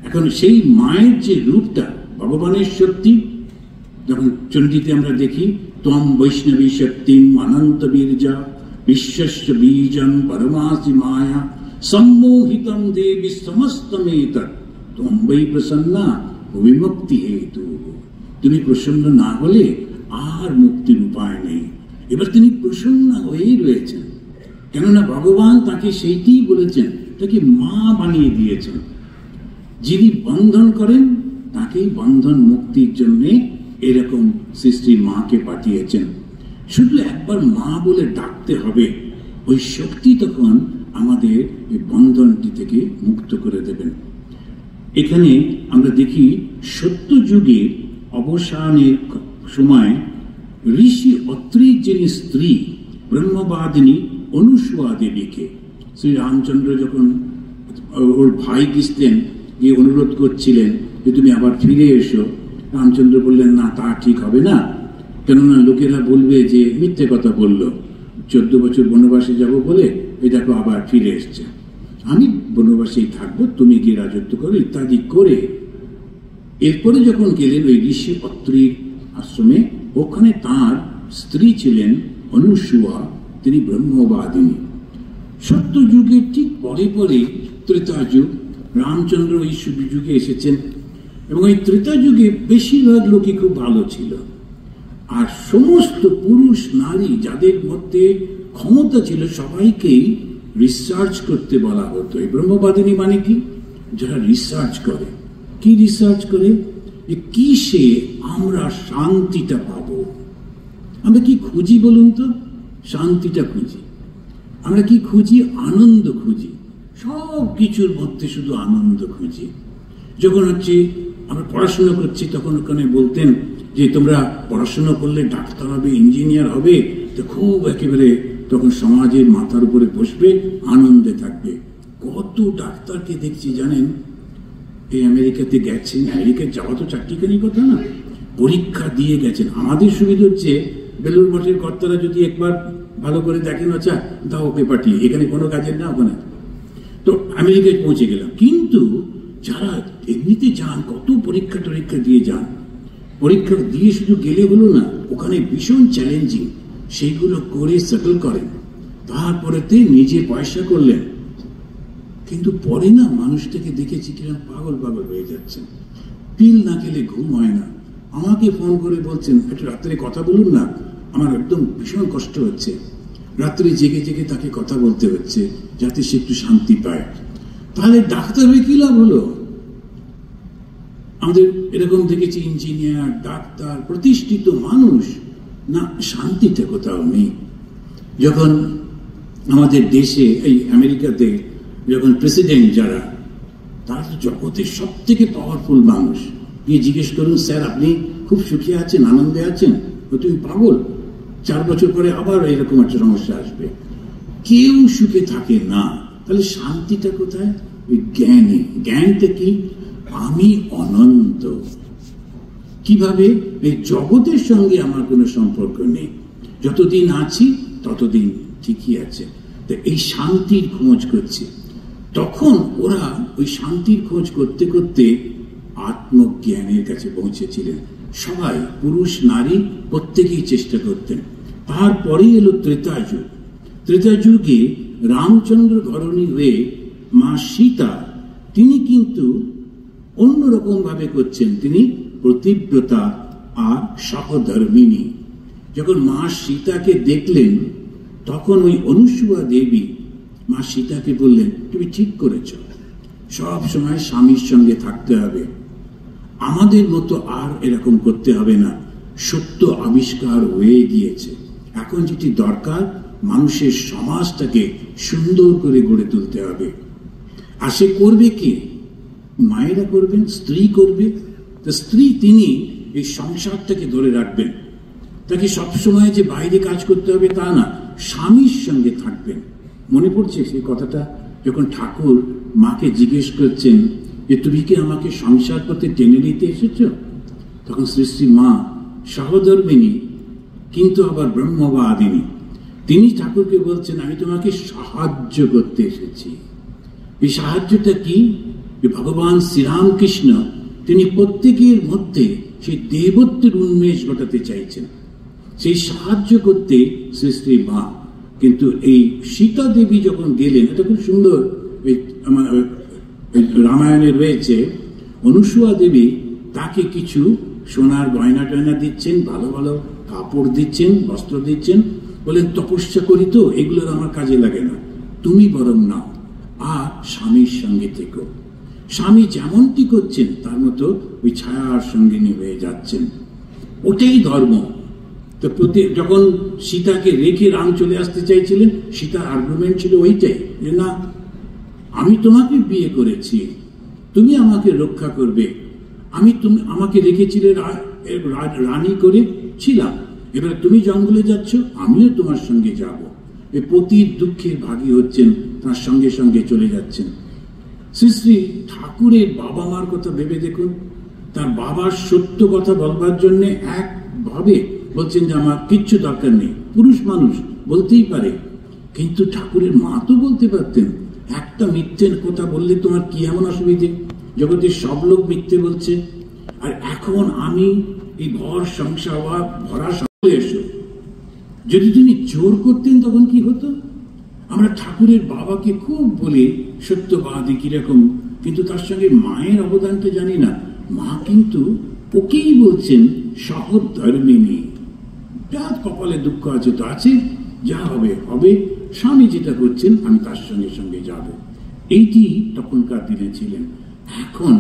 এখন সেই মায়ের যে রূপটা ভগবানের শক্তি, যখন চণ্ডীতে আমরা দেখি, ত্বম বৈষ্ণবী শক্তিম অনন্ত বীর্যা বিশ্বস্য বীজম পরমাসি মায়া সম্মোহিতম দেবী সমস্তমেতৎ ত্বম বৈ প্রসন্না বিমুক্তি হেতু। তুমি প্রসন্ন না হলে আর মুক্তির উপায় নেই। এবার তিনি প্রসন্ন হয়েই রয়েছেন, কেননা ভগবান তাকে সেইটিই বলেছেন, তাকে মা বানিয়ে দিয়েছেন। যিনি বন্ধন করেন তাকেই বন্ধন মুক্তির জন্য এরকম সৃষ্টি মাকে পাঠিয়েছেন। শুধু একবার মা বলে ডাকতে হবে, ওই শক্তি তখন আমাদের এই বন্ধনটি থেকে মুক্ত করে দেবেন। এখানে আমরা দেখি সত্যযুগের অবসানের সময় ঋষি অত্রির যিনি স্ত্রী ব্রহ্মবাদিনী অনুসুয়া দেবীকে শ্রী রামচন্দ্র যখন ওর ভাই গিয়েছিলেন, গিয়ে অনুরোধ করছিলেন যে তুমি আবার ফিরে এসো, রামচন্দ্র বললেন, না, তা ঠিক হবে না, কেননা লোকেরা বলবে যে মিথ্যে কথা বলল, 14 বছর বনবাসে যাব বলে এই দেখো আবার ফিরে এসছে, আমি বনবাসেই থাকবো, তুমি গিয়ে রাজত্ব করো ইত্যাদি করে। এরপরে যখন গেলেন ওই ঋষি অত্রির আশ্রমে, ওখানে তার স্ত্রী ছিলেন অনুসুয়া, তিনি ব্রহ্মবাদিনী। সত্যযুগের ঠিক পরে পরে ত্রেতা যুগ, রামচন্দ্র ওই যুগে এসেছেন, এবং এই ত্রেতা যুগে বেশিরভাগ লোকই খুব ভালো ছিল। আর সমস্ত পুরুষ নারী যাদের মধ্যে ক্ষমতা ছিল সবাইকেই রিসার্চ করতে বলা হতো। এই ব্রহ্মবাদিনী মানে কি? যারা রিসার্চ করে। কি রিসার্চ করে? যে কিসে আমরা শান্তিটা পাবো। আমরা কি খুঁজি বলুন তো? শান্তিটা খুঁজি। আমরা কি খুঁজি? আনন্দ খুঁজি। সব কিছুর মধ্যে শুধু আনন্দ খুঁজি। যখন হচ্ছে আমরা পড়াশোনা করছি, তখন ওখানে বলতেন যে তোমরা পড়াশোনা করলে ডাক্তার হবে, ইঞ্জিনিয়ার হবে, তো খুব একেবারে তখন সমাজের মাথার উপরে বসবে, আনন্দে থাকবে। কত ডাক্তারকে দেখছি জানেন, এই আমেরিকাতে গেছেন, আমেরিকায় যাওয়া তো চারটিখানি কথা না, পরীক্ষা দিয়ে গেছেন। আমাদের সুবিধা হচ্ছে বেলুর মঠের কর্তারা যদি একবার ভালো করে দেখেন, আচ্ছা দাও ওকে পাঠিয়ে, এখানে কোনো কাজের না, ওখানে তো আমেরিকায় পৌঁছে গেলাম। কিন্তু যারা এমনিতে যান, কত পরীক্ষা টরীক্ষা দিয়ে যান, পরীক্ষা দিয়ে শুধু গেলে হলো না, ওখানে ভীষণ চ্যালেঞ্জিং, সেইগুলো করে সেটেল করেন, তারপরেতে নিজে পয়সা করলেন। কিন্তু পরে না মানুষটাকে দেখেছি কিরকম পাগল পাগল হয়ে যাচ্ছেন, পিল না খেলে ঘুম হয় না। আমাকে ফোন করে বলছেন, একটু রাত্রে কথা বলুন না, আমার একদম ভীষণ কষ্ট হচ্ছে। রাত্রে জেগে জেগে তাকে কথা বলতে হচ্ছে যাতে সে একটু শান্তি পায়। তাহলে ডাক্তার হয়ে কি লাভ হলো? আমাদের এরকম দেখেছি ইঞ্জিনিয়ার, ডাক্তার, প্রতিষ্ঠিত মানুষ, না শান্তিটা কোথাও নেই। যখন আমাদের দেশে এই আমেরিকাতে যখন প্রেসিডেন্ট যারা, তারা তো জগতের সব থেকে পাওয়ারফুল মানুষ, গিয়ে জিজ্ঞেস করুন, স্যার আপনি খুব সুখী আছেন, আনন্দে আছেন? তুমি পাগল, 4 বছর পরে আবার এরকম একটা সমস্যা আসবে। কেউ সুখে থাকে না। তাহলে শান্তিটা কোথায়? ওই জ্ঞানে। জ্ঞানটা কি? আমি অনন্ত। কিভাবে? এই জগতের সঙ্গে আমার কোনো সম্পর্ক নেই, যতদিন আছি ততদিন ঠিকই আছে। তো এই শান্তির খোঁজ করছে। তখন ওরা ওই শান্তির খোঁজ করতে করতে আত্মজ্ঞানের কাছে পৌঁছেছিলেন। সবাই, পুরুষ নারী প্রত্যেকেই চেষ্টা করতেন। তারপরেই এলো ত্রেতা যুগ। ত্রেতা যুগে রামচন্দ্র ধরণী হয়ে মা সীতা, তিনি কিন্তু অন্যরকম ভাবে করছেন। তিনি প্রতিব্রতা আর সহধর্মিনী। যখন মা সীতাকে দেখলেন, তখন ওই অনুসুয়া দেবী মা সীতাকে বললেন, তুমি ঠিক করেছ, সব সময় স্বামীর সঙ্গে থাকতে হবে, আমাদের মতো আর এরকম করতে হবে না। সত্য আবিষ্কার হয়ে গিয়েছে, এখন যেটি দরকার মানুষের সমাজটাকে সুন্দর করে গড়ে তুলতে হবে। আর সে করবে কি? মায়েরা করবেন, স্ত্রী করবে। তো স্ত্রী তিনি এই সংসারটাকে ধরে রাখবেন। তাকে সবসময় যে বাইরে কাজ করতে হবে তা না, স্বামীর সঙ্গে থাকবেন। মনে পড়ছে সেই কথাটা, যখন ঠাকুর মাকে জিজ্ঞেস করছেন যে তুমি কি আমাকে সংসার পথে টেনে নিতে এসেছ, তখন শ্রী শ্রী মা সহধর্মিনী কিন্তু আবার ব্রহ্মবাদিনী, তিনি ঠাকুরকে বলছেন আমি তোমাকে সাহায্য করতে এসেছি। এই সাহায্যটা কি? ভগবান শ্রীরামকৃষ্ণ তিনি প্রত্যেকের মধ্যে সেই দেবত্বের উন্মেষ ঘটাতে চাইছেন, সেই সাহায্য করতে শ্রী শ্রী মা। কিন্তু এই সীতা দেবী যখন গেলেন, এটা খুব সুন্দর রামায়ণে রয়েছে, অনুসূয়া দেবী তাকে কিছু সোনার গয়না টয়না দিচ্ছেন, ভালো ভালো কাপড় দিচ্ছেন, বস্ত্র দিচ্ছেন, বলেন তপস্যা করি তো এগুলোর আমার কাজে লাগে না, তুমি বরং নাও আর স্বামীর সঙ্গে থেকো। স্বামী যেমনটি করছেন তার মতো ওই ছায়ার সঙ্গিনী হয়ে যাচ্ছেন, ওটাই ধর্ম। তো যখন সীতাকে রেখে রাম চলে আসতে চাইছিলেন, সীতার আর্গুমেন্ট ছিল ওইটাই যে না, আমি তোমাকে বিয়ে করেছি, তুমি আমাকে রক্ষা করবে, তুমি আমাকে রেখেছিলে রানী করে ছিলাম, এবার তুমি জঙ্গলে যাচ্ছ, আমিও তোমার সঙ্গে যাব। এই পতির দুঃখের ভাগী হচ্ছেন, তার সঙ্গে সঙ্গে চলে যাচ্ছেন। শ্রী শ্রী ঠাকুরের বাবা মার কথা ভেবে দেখুন, তার বাবার সত্য কথা বলবার জন্য একভাবে বলছেন যে আমার কিচ্ছু দরকার নেই, পুরুষ মানুষ বলতেই পারে, কিন্তু ঠাকুরের মা তো বলতে পারতেন একটা মিথ্যে কথা বললে তোমার কি এমন অসুবিধে, জগতের সব লোক মিথ্যে বলছে, আর এখন আমি এই ঘর সংসার ভরা সঙ্গে এসো। যদি তিনি জোর করতেন তখন কি হতো? আমরা ঠাকুরের বাবাকে খুব বলি সত্যবাদী কিরকম, কিন্তু তার সঙ্গে মায়ের অবদানটা জানি না। মা কিন্তু ওকেই বলছেন সহধর্মিনী, যার কপালে দুঃখ আছে তো আছে, যা হবে হবে, স্বামী যেটা করছেন আমি তার সঙ্গে সঙ্গে যাব। এইটি তখনকার দিনে ছিলেন। এখন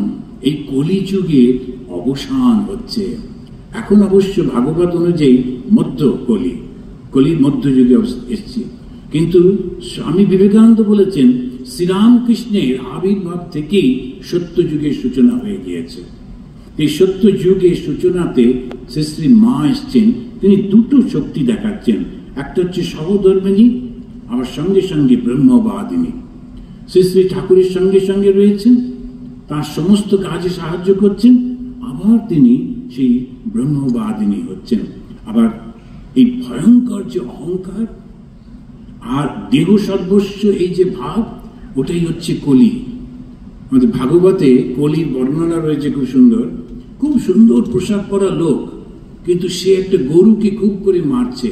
এই কলিযুগের অবসান হচ্ছে। এখন অবশ্য ভাগবত অনুযায়ী কলির মধ্যযুগে এসছে, কিন্তু স্বামী বিবেকানন্দ বলেছেন শ্রীরামকৃষ্ণের আবির্ভাব থেকেই সত্য যুগের সূচনা হয়ে গিয়েছে। এই সত্য যুগের সূচনাতে শ্রী শ্রী মা এসছেন, তিনি দুটো শক্তি দেখাচ্ছেন, একটা হচ্ছে সহধর্মিনী, আবার সঙ্গে সঙ্গে ব্রহ্মবাদিনী। শ্রী শ্রী ঠাকুরের সঙ্গে সঙ্গে রয়েছেন, তার সমস্ত কাজে সাহায্য করছেন, আবার তিনি সেই ব্রহ্মবাদিনী হচ্ছেন। আবার এই ভয়ঙ্কর যে অহংকার আর দেহ সর্বস্ব এই যে ভাব, ওটাই হচ্ছে কলি। আমাদের ভাগবতে কলির বর্ণনা রয়েছে খুব সুন্দর, খুব সুন্দর পোশাক পরা লোক, কিন্তু সে একটা গরুকে খুব করে মারছে।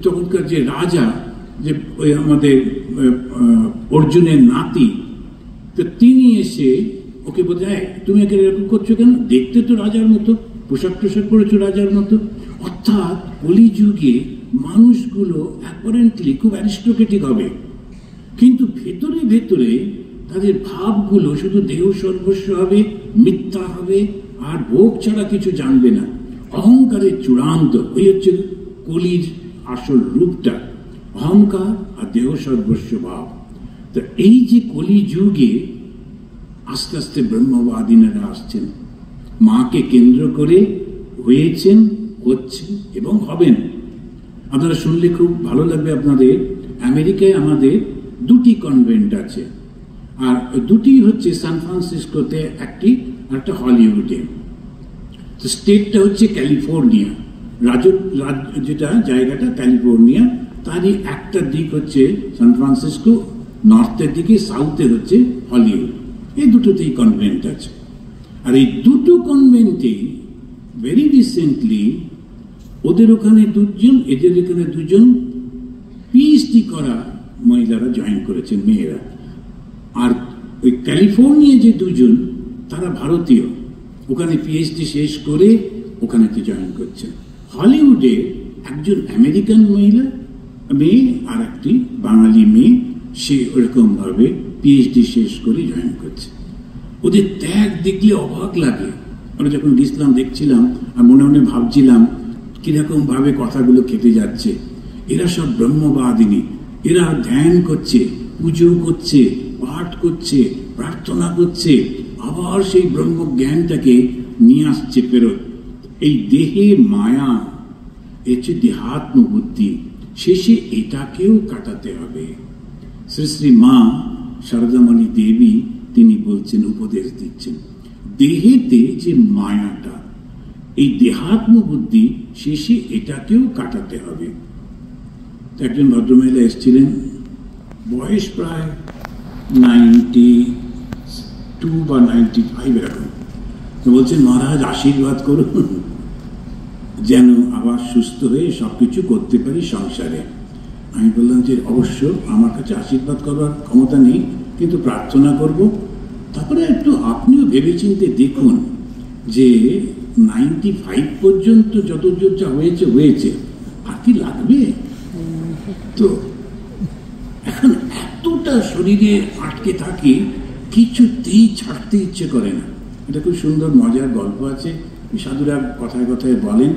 তখনকার যে রাজা, যে ওই আমাদের অর্জুনের নাতি, তো তিনি এসে ওকে বলতে, তুমি একে এরকম করছো কেন, দেখতে তো রাজার মতো, পোশাক টোশাক পরেছো রাজার মতো। অর্থাৎ কলিযুগে মানুষগুলো অ্যাপারেন্টলি খুব অ্যারিস্টোক্রেটিক হবে, কিন্তু ভেতরে ভেতরে তাদের ভাবগুলো শুধু দেহ সর্বস্ব হবে, মিথ্যা হবে, আর ভোগ ছাড়া কিছু জানবে না। অহংকারের চূড়ান্ত ওই হচ্ছে কলির আসল রূপটা, অহংকার আর দেহ সর্বস্ব ভাব। তো এই যে কলি যুগে আস্তে আস্তে ব্রহ্মবাদিনীরা আসছেন, মাকে কেন্দ্র করে হয়েছেন, হচ্ছেন এবং হবেন। আপনারা শুনলে খুব ভালো লাগবে আপনাদের, আমেরিকায় আমাদের দুটি কনভেন্ট আছে, আর দুটি হচ্ছে সান ফ্রান্সিসকোতে একটি, আর একটা হলিউডে। স্টেটটা হচ্ছে ক্যালিফোর্নিয়া, যেটা জায়গাটা ক্যালিফোর্নিয়া, তারই একটা দিক হচ্ছে সান ফ্রান্সিসকো, নর্থের দিকে, সাউথে হচ্ছে হলিউড। এই দুটোতেই কনভেন্ট আছে। আর এই দুটো কনভেন্টে ভেরি রিসেন্টলি ওদের ওখানে দুজন, এদের এখানে দুজন পিএইচডি করা মহিলারা জয়েন করেছেন, মেয়েরা। আর ওই ক্যালিফোর্নিয়া যে দুজন, তারা ভারতীয়, ওখানে পিএইচডি শেষ করে ওখানেতে জয়েন করছেন। হলিউডে একজন আমেরিকান মেয়ে আর একটি বাঙালি মেয়ে, সে ওরকম ভাবে পিএইচডি শেষ করে জয়েন করছে। ওদের ত্যাগ দেখলে অবাক লাগে। আমরা যখন গেছিলাম দেখছিলাম, আর মনে মনে ভাবছিলাম কিরকম ভাবে কথাগুলো খেতে যাচ্ছে। এরা সব ব্রহ্মবাদিনী, এরা ধ্যান করছে, পুজো করছে, পাঠ করছে, প্রার্থনা করছে, আবার সেই ব্রহ্ম জ্ঞানটাকে নিয়ে আসছে ফেরত। এই দেহে মায়া, এ হচ্ছে দেহাত্ম বুদ্ধি, শেষে এটাকেও কাটাতে হবে। শ্রী শ্রী মা শারদামণি দেবী তিনি বলছেন, উপদেশ দিচ্ছেন, দেহেতে যে মায়াটা, এই দেহাত্ম বুদ্ধি, শেষে এটাকেও কাটাতে হবে। একজন ভদ্রমহিলা এসেছিলেন, বয়স প্রায় 92 বা 95 এরকম। বলছেন, মহারাজ আশীর্বাদ করুন যেন আবার সুস্থ হয়ে সবকিছু করতে পারি সংসারে। আমি বললাম যে অবশ্য আমার কাছে আশীর্বাদ করবার ক্ষমতা নেই, কিন্তু প্রার্থনা করব। তারপরে একটু আপনিও ভেবেচিন্তে দেখুন যে 95 পর্যন্ত যত যা হয়েছে হয়েছে, আর কি লাগবে? তো এখন এতটা শরীরে আটকে থাকে, কিছুতেই ছাড়তে ইচ্ছে করে না। এটা খুব সুন্দর মজার গল্প আছে, সাধুরা কথায় কথায় বলেন।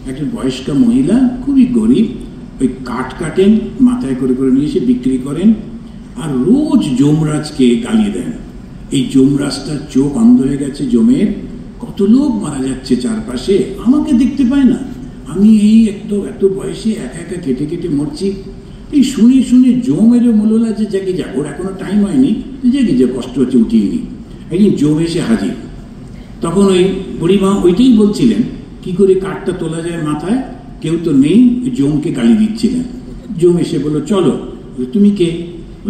একজন বয়স্কা মহিলা, খুবই গরিব, ওই কাঠ কাটেন, মাথায় করে করে নিয়ে এসে বিক্রি করেন, আর রোজ যমরাজকে গালি দেন। এই যমরাজটার চোখ অন্ধ হয়ে গেছে জমের, কত লোক মারা যাচ্ছে চারপাশে, আমাকে দেখতে পায় না, আমি এই এত বয়সে একা একা কেটে কেটে মরছি। এই শুনে শুনে জমেরও মূল্য আছে, জেগে যা, ওর এখনো টাইম হয়নি, জেগে যা, কষ্ট হচ্ছে, উঠিয়ে নি। একদিন জম এসে হাজির। তখন ওই বুড়িমা ওইটাই বলছিলেন, কি করে কাঠটা তোলা যায় মাথায়, কেউ তো নেই, জমকে গালি দিচ্ছিলেন। জম এসে বললো, চলো। তুমি কে?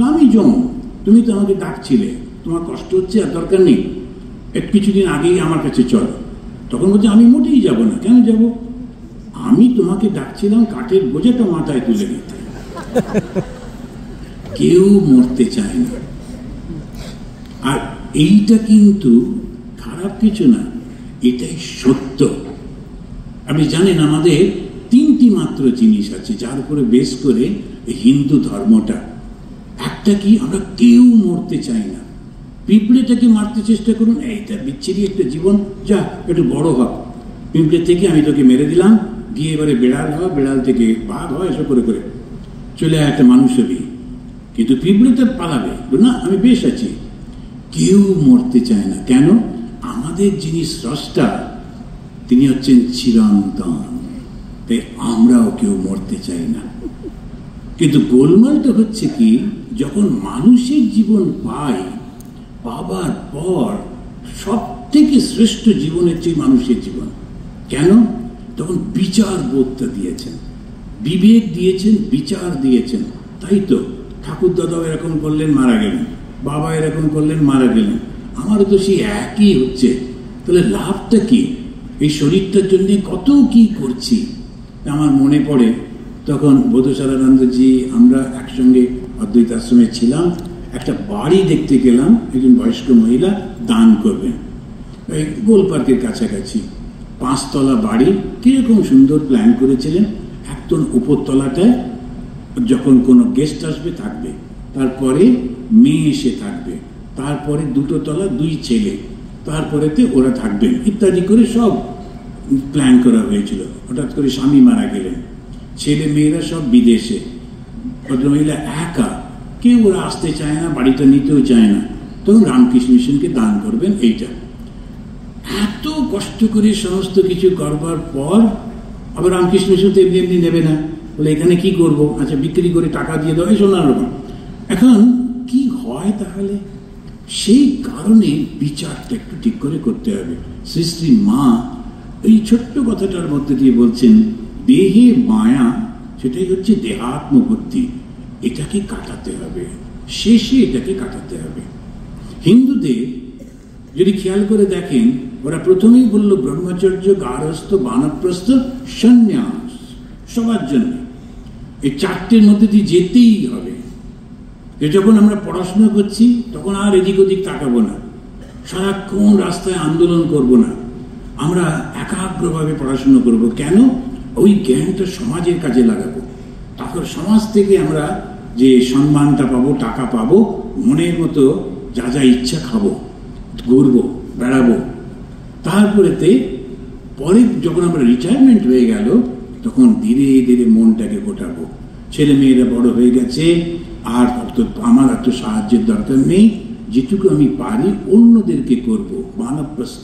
আমি জম। তুমি তো আমাকে ডাকছিলে, তোমার কষ্ট হচ্ছে, আর দরকার নেই, কিছুদিন আগেই আমার কাছে চলো। তখন বলছে, আমি মোটেই যাব না। কেন যাব? আমি তোমাকে ডাকছিলাম কাঠের বোঝাটা মাথায় তুলে নিতে। কেউ মরতে চায় না। আর এইটা কিন্তু খারাপ কিছু না, এটাই সত্য। আপনি জানেন, আমাদের 3টি মাত্র জিনিস আছে যার উপরে বেস করে হিন্দু ধর্মটা। একটা কি, আমরা কেউ মরতে চাই না। পিঁপড়েটাকে মারতে চেষ্টা করুন, এইটা বিচ্ছিরি একটা জীবন, যা একটু বড় হ। পিঁপড়ে থেকে আমি তোকে মেরে দিলাম, গিয়ে এবারে বেড়াল হ, বেড়াল থেকে বাঘ হয়, এসব করে করে চলে একটা মানুষ হবি। কিন্তু পিঁপড়েটা পালাবে না, আমি বেশ আছি। কেউ মরতে চায় না। কেন? আমাদের যিনি স্রষ্টা, তিনি হচ্ছেন চিরন্তন, তাই আমরাও কেউ মরতে চাই না। কিন্তু গোলমালটা হচ্ছে কি, যখন মানুষের জীবন পাবার পর সব থেকে শ্রেষ্ঠ জীবন হচ্ছে মানুষের জীবন। কেন? তখন বিচার বোধটা দিয়েছেন, বিবেক দিয়েছেন, বিচার দিয়েছেন। তাই তো ঠাকুর দাদাও এরকম করলেন, মারা গেলেন, বাবা এরকম করলেন, মারা গেলেন, আমারও তো সেই একই হচ্ছে। তাহলে লাভটা কি? এই শরীরটার জন্য কত কি করছি। আমার মনে পড়ে, তখন বোধশালানন্দজি, আমরা একসঙ্গে অদ্বৈত আশ্রমে ছিলাম, একটা বাড়ি দেখতে গেলাম, একজন বয়স্ক মহিলা দান করবেন, এই গোল পার্কের কাছাকাছি 5 তলা বাড়ি, কিরকম সুন্দর প্ল্যান করেছিলেন। একদম উপরতলাটায় যখন কোনো গেস্ট আসবে থাকবে, তারপরে মেয়ে এসে থাকবে, তারপরে 2 তলা 2 ছেলে, তারপরেতে ওরা থাকবেন, ইত্যাদি করে সব প্ল্যান করা হয়েছিল। হঠাৎ করে স্বামী মারা গেলেন, ছেলে মেয়েরা সব বিদেশে, ভদ্রমহিলা একা, কেউ ওরা আসতে চায় না, বাড়িটা নিতেও চায় না। তখন রামকৃষ্ণ মিশনকে দান করবেন। এইটা এত কষ্ট করে সমস্ত কিছু করবার পর আবার রামকৃষ্ণ মিশন তো এমনি এমনি নেবে না, বলে এখানে কি করব, আচ্ছা বিক্রি করে টাকা দিয়ে দেওয়া, এই সোনার রকম। এখন কি হয় তাহলে? সেই কারণে বিচারটা একটু ঠিক করে করতে হবে। শ্রী শ্রী মা এই ছোট্ট কথাটার মধ্যে দিয়ে বলছেন, দেহে মায়া, সেটাই হচ্ছে দেহাত্ম বুদ্ধি, এটাকে কাটাতে হবে, শেষে এটাকে কাটাতে হবে। হিন্দুদের যদি খেয়াল করে দেখেন, ওরা প্রথমেই বলল ব্রহ্মচর্য, গার্হস্থ, বানপ্রস্থ, সন্ন্যাস, সবার জন্য এই 4টের মধ্যে দিয়ে যেতেই হবে। যখন আমরা পড়াশোনা করছি তখন আর এদিক ওদিক তাকাবো না, সারাক্ষণ রাস্তায় আন্দোলন করব না, আমরা একাগ্রভাবে পড়াশোনা করব। কেন? ওই জ্ঞানটা সমাজের কাজে লাগাবো। তারপর সমাজ থেকে আমরা যে সম্মানটা পাবো, টাকা পাবো, মনের মতো যা যা ইচ্ছা খাবো, ঘুরবো, বেড়াবো। তারপরেতে পরে যখন আমরা রিটায়ারমেন্ট হয়ে গেল, তখন ধীরে ধীরে মনটাকে গোটাবো। ছেলে মেয়েরা বড় হয়ে গেছে, আর আমার এত সাহায্যের দরকার নেই, যেটুকু আমি পারি অন্যদেরকে করব, বানপ্রস্থ।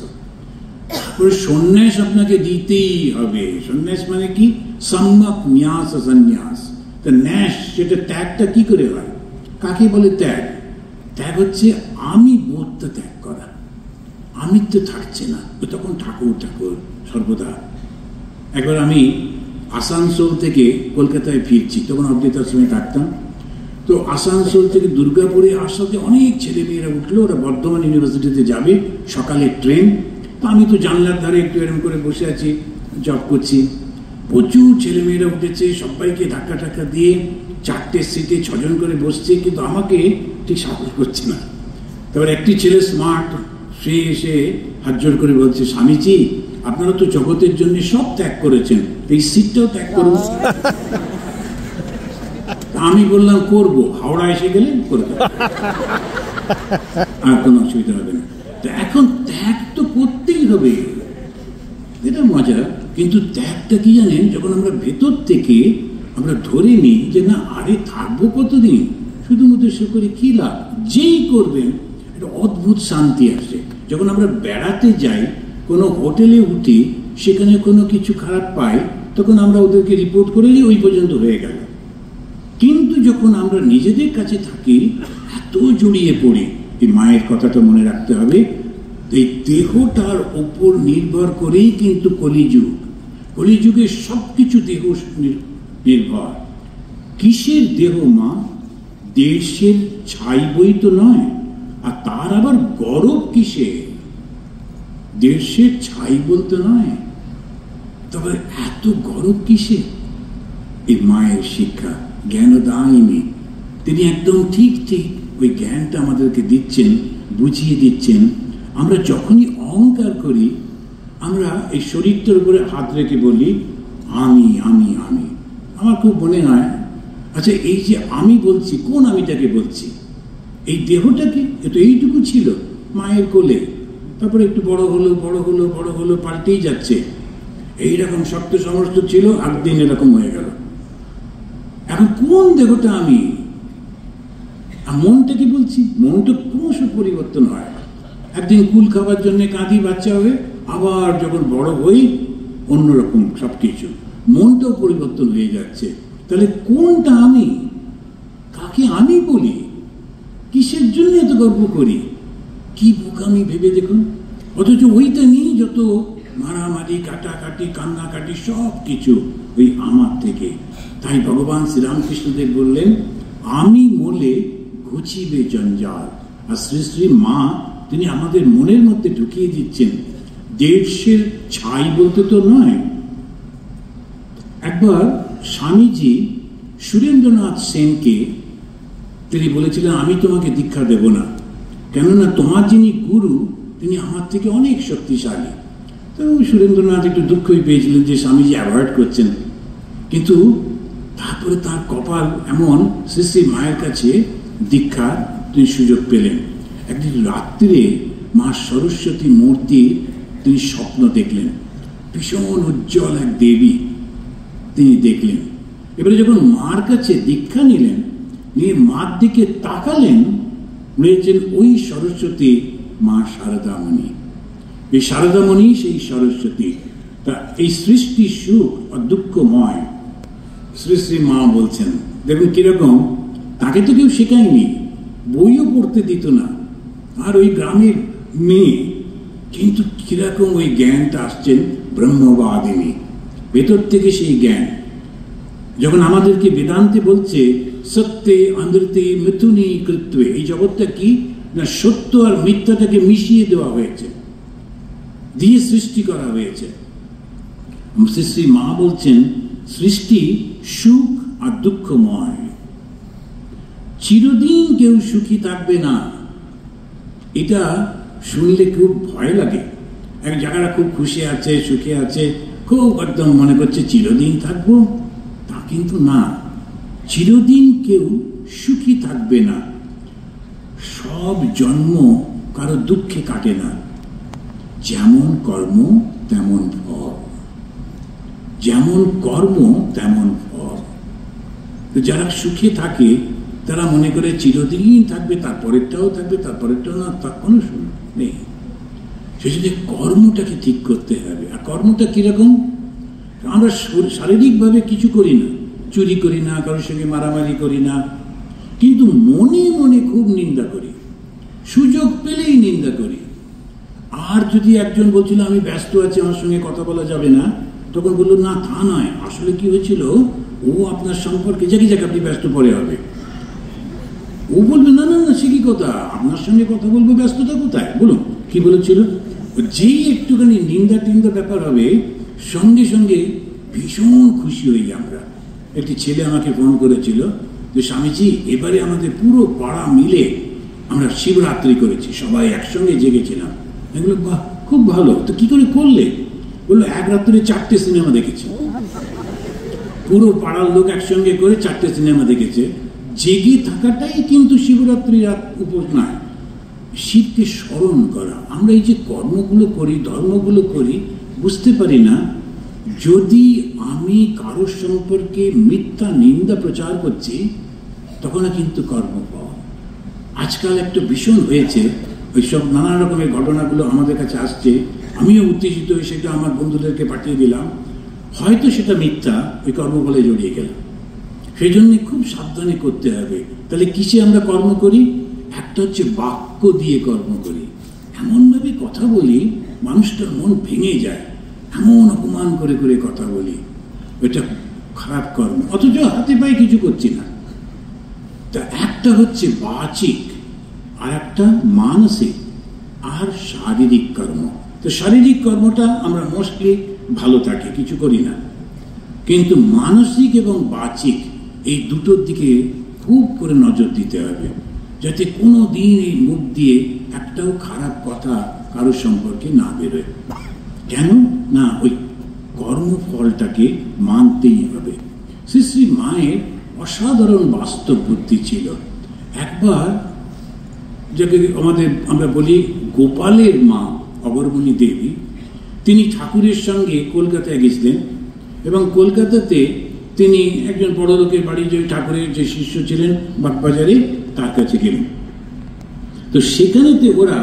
তারপরে সন্ন্যাস আপনাকে দিতেই হবে। সন্ন্যাস মানে কি? সম্যক ন্যাস সন্ন্যাস, তা ন্যাশ, সেটা ত্যাগটা কি করে হয়? কাকে বলে ত্যাগ? ত্যাগ হচ্ছে আমি বোধটা ত্যাগ করা। আমিত্ব থাকছে না, তখন ঠাকুর ঠাকুর সর্বদা। একবার আমি আসানসোল থেকে কলকাতায় ফিরছি, তখন অদ্বৈতাশ্রমে থাকতাম। তো আসানসোল থেকে দুর্গাপুরে আসাতে অনেক ছেলে মেয়েরা উঠলো, ওরা বর্ধমান ইউনিভার্সিটিতে যাবে, সকালের ট্রেন। তো আমি তো জানলার ধারে একটু এরকম করে বসে আছি, জব করছি। প্রচুর ছেলে মেয়েরা উঠেছে, সবাইকে ধাক্কা টাক্কা দিয়ে 4টে সিটে 6 জন করে বসছে, কিন্তু আমাকে ঠিক সাহস করছে না। তারপর একটি ছেলে স্মার্ট, সে এসে হাত জোর করে বলছে, স্বামীজি আপনারা তো জগতের জন্য সব ত্যাগ করেছেন, এই সিটটাও ত্যাগ করুন। আমি বললাম করবো, হাওড়া এসে গেলে করবো, আর কোনো অসুবিধা হবে না। তো এখন ত্যাগ তো করতেই হবে, এটা মজা। কিন্তু ত্যাগটা কি জানেন, যখন আমরা ভেতর থেকে আমরা ধরে নিই যে না, আরে থাকবো কতদিন, শুধুমাত্র সে করে কি লাভ, যেই করবেন একটা অদ্ভুত শান্তি আসে। যখন আমরা বেড়াতে যাই, কোনো হোটেলে উঠি, সেখানে কোনো কিছু খারাপ পাই, তখন আমরা ওদেরকে রিপোর্ট করে দিই, ওই পর্যন্ত হয়ে গেল। কিন্তু যখন আমরা নিজেদের কাছে থাকি, এত জড়িয়ে পড়ি। এই মায়ের কথাটা মনে রাখতে হবে, এই দেহটার ওপর নির্ভর করেই কিন্তু কলিযুগ। কলিযুগে সবকিছু দেহ নির্ভর। কিসের দেহ মা? দেশের ছাই বই তো নয়, আর তার আবার গরব কিসের? দেশের ছাই বলতে নয়, তবে এত গরব কিসের? এই মায়ের শিক্ষা, জ্ঞানদায়িনী, তিনি একদম ঠিক ঠিক ওই জ্ঞানটা আমাদেরকে দিচ্ছেন, বুঝিয়ে দিচ্ছেন। আমরা যখনই অহংকার করি, আমরা এই শরীরটার উপরে হাত রেখে বলি আমি আমি আমি। আমার খুব মনে হয়, আচ্ছা এই যে আমি বলছি, কোন আমিটাকে বলছি? এই দেহটাকে, এতো এইটুকু ছিল মায়ের কোলে, তারপরে একটু বড় হলো বড় হলো বড় হলো, পাল্টেই যাচ্ছে। এইরকম শক্ত সমস্ত ছিল, একদিন এরকম হয়ে গেল। এখন কোন দেহটা আমি? আর মনটা কি বলছি? মনটা ক্রমশ পরিবর্তন হয়। একদিন কুল খাবার জন্য কাঁদি, বাচ্চা হবে, আবার যখন বড় হই অন্যরকম সবকিছু, মনটাও পরিবর্তন হয়ে যাচ্ছে। তাহলে কোনটা আমি? কাকে আমি বলি? কিসের জন্য এত গর্ব করি? কি বোকামি ভেবে দেখুন। অথচ ওইটা নিয়ে যত মারামারি, কাটাকাটি, কান্নাকাটি, সব কিছু ওই আমার থেকে। তাই ভগবান শ্রীরামকৃষ্ণদেব বললেন, আমি মোলে ঘুচিবে জঞ্জাল। আর শ্রী শ্রী মা তিনি আমাদের মনের মধ্যে ঢুকিয়ে দিচ্ছেন, দেশের ছাই বলতে তো নয়। একবার স্বামীজি সুরেন্দ্রনাথ সেনকে তিনি বলেছিলেন, আমি তোমাকে দীক্ষা দেব না, কেননা তোমার যিনি গুরু তিনি আমার থেকে অনেক শক্তিশালী। তো সুরেন্দ্রনাথ একটু দুঃখই পেয়েছিলেন যে স্বামীজি অ্যাভয়েড করছেন। কিন্তু তারপরে তার কপাল এমন, শ্রী শ্রী মায়ের কাছে দীক্ষার তিনি সুযোগ পেলেন। একদিন রাত্রে মা সরস্বতী মূর্তি তিনি স্বপ্ন দেখলেন, ভীষণ উজ্জ্বল এক দেবী তিনি দেখলেন। এবারে যখন মার কাছে দীক্ষা নিলেন, নিয়ে মার দিকে তাকালেন, বলেছেন ওই সরস্বতী মা শারদামণি। এই শারদামণি সেই সরস্বতী। তা এই সৃষ্টি সুখ আর দুঃখময়। শ্রী শ্রী মা বলছেন, দেখুন কিরকম, তাকে তো কেউ শেখায়নি, বইও পড়তে দিত না, আর ওই গ্রামের মেয়ে, কিন্তু কিরকম ওই জ্ঞানটা আসছেন ব্রহ্মবাদিনী, ভেতর থেকে সেই জ্ঞান। যখন আমাদেরকে বেদান্তে বলছে সত্যে অনৃতে মিথুনি কৃত্বে, এই জগৎটা কি না, সত্য আর মিথ্যাটাকে মিশিয়ে দেওয়া হয়েছে, দিয়ে সৃষ্টি করা হয়েছে। শ্রী শ্রী মা বলছেন, সৃষ্টি সুখ আর দুঃখময়, চিরদিন কেউ সুখী থাকবে না। এটা শুনলে খুব ভয় লাগে। এক জায়গাটা খুব খুশি আছে, সুখে আছে, খুব একদম মনে করছে চিরদিন থাকবো, তা কিন্তু না। চিরদিন কেউ সুখী থাকবে না। সব জন্ম কারো দুঃখে কাটে না। যেমন কর্ম তেমন ফল, যেমন কর্ম তেমন ফল। যারা সুখে থাকে তারা মনে করে চিরদিন থাকবে, তারপরেরটাও থাকবে, তারপরেরটাও না, তার কোনো শুরু নেই। সেজন্য কর্মটাকে ঠিক করতে হবে। আর কর্মটা কিরকম? আমরা শারীরিকভাবে কিছু করি না, চুরি করি না, কারোর সঙ্গে মারামারি করি না, কিন্তু মনে মনে খুব নিন্দা করি, সুযোগ পেলেই নিন্দা করি। আর যদি একজন বলছিল আমি ব্যস্ত আছি, আমার সঙ্গে কথা বলা যাবে না, তখন বললো না তা নয়, আসলে কি হয়েছিল, ও আপনার সম্পর্কে যাকে যাকে আপনি ব্যস্ত পরে হবে। ও বলবে না না না, সে কি কথা, আপনার সঙ্গে কথা বলবো, ব্যস্ততা কোথায়, বলুন কি বলেছিল। যেই একটুখানি নিন্দা টিন্দা ব্যাপার হবে, সঙ্গে সঙ্গে ভীষণ খুশি হই আমরা। একটি ছেলে আমাকে ফোন করেছিল যে স্বামীজি এবারে আমাদের পুরো পাড়া মিলে আমরা শিবরাত্রি করেছি, সবাই একসঙ্গে জেগেছিলাম। এগুলো বাহ, খুব ভালো, তো কি করে করলে? বললো এক রাত্রে 4টে সিনেমা দেখেছি, পুরো পাড়ার লোক একসঙ্গে করে 4টে সিনেমা দেখেছে। জেগে থাকাটাই কিন্তু শিবরাত্রি রাত উপোস নয়, শিবকে স্মরণ করা। আমরা এই যে কর্মগুলো করি, ধর্মগুলো করি, বুঝতে পারি না যদি আমি কারোর সম্পর্কে মিথ্যা নিন্দা প্রচার করছি, তখন কিন্তু কর্মফল। আজকাল একটা ভীষণ হয়েছে, ওইসব নানা রকমের ঘটনাগুলো আমাদের কাছে আসছে, আমিও উত্তেজিত হয়ে সেটা আমার বন্ধুদেরকে পাঠিয়ে দিলাম, হয়তো সেটা মিথ্যা, ওই কর্মফলে জড়িয়ে গেল। সেই জন্য খুব সাবধানে করতে হবে। তাহলে কিসে আমরা কর্ম করি? একটা হচ্ছে বাক্য দিয়ে কর্ম করি, এমনভাবে কথা বলি মানুষটার মন ভেঙে যায়, এমন অপমান করে করে কথা বলি, ওইটা খারাপ কর্ম, অথচ হাতে পায়ে কিছু করছি না। তা একটা হচ্ছে বাচিক, আর একটা মানসিক আর শারীরিক কর্ম। তো শারীরিক কর্মটা আমরা মোস্টলি ভালো থাকি, কিছু করি না, কিন্তু মানসিক এবং বাচিক এই দুটোর দিকে খুব করে নজর দিতে হবে, যাতে কোনো দিন এই মুখ দিয়ে একটাও খারাপ কথা কারোর সম্পর্কে না বেরোয়। কেন না, ওই কর্মফলটাকে মানতেই হবে। শ্রী শ্রী মায়ের অসাধারণ বাস্তব বুদ্ধি ছিল। একবার যাকে আমরা বলি গোপালের মা অগরমণী দেবী, তিনি ঠাকুরের সঙ্গে কলকাতায় গেছিলেন, এবং কলকাতাতে তিনি একজন বড় লোকের বাড়ি, যে ঠাকুরের যে শিষ্য ছিলেন বাগবাজারে, তার কাছে গেলেন। তো সেখানেতে ওরা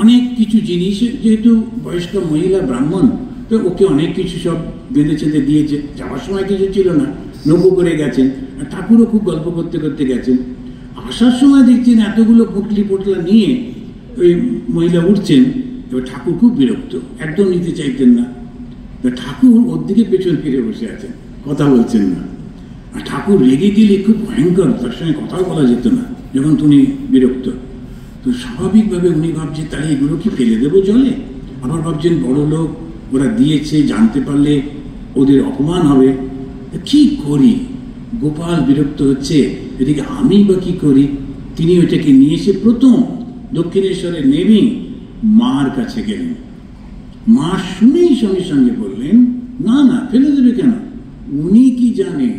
অনেক কিছু জিনিস, যেহেতু বয়স্ক মহিলা ব্রাহ্মণ, তো ওকে অনেক কিছু সব বেঁধে ছেঁধে দিয়েছে। যাওয়ার সময় কিছু ছিল না, নৌকো করে গেছেন, আর ঠাকুরও খুব গল্প করতে করতে গেছেন। আসার সময় দেখছেন এতগুলো পুটলি পোটলা নিয়ে ওই মহিলা উঠছেন, এবার ঠাকুর খুব বিরক্ত, একদম নিতে চাইতেন না। ঠাকুর ওর দিকে পেছন ফিরে বসে আছেন, কথা বলছেন না। আর ঠাকুর রেগে গেলে খুব ভয়ঙ্কর, তার সঙ্গে কথাও বলা যেত না যখন তুমি বিরক্ত। তো স্বাভাবিকভাবে উনি ভাবছেন তাহলে এগুলো কি ফেলে দেবো জলে, আবার ভাবছেন বড় লোক, ওরা দিয়েছে, জানতে পারলে ওদের অপমান হবে, কি করি। গোপাল বিরক্ত হচ্ছে, এদিকে আমি বা কি করি। তিনি ওইটাকে নিয়ে এসে প্রথম দক্ষিণেশ্বরে নেমে মার কাছে গেলেন। মা শুনেই সঙ্গে সঙ্গে বললেন না না, ফেলে দেবে কেন, উনি কি জানেন,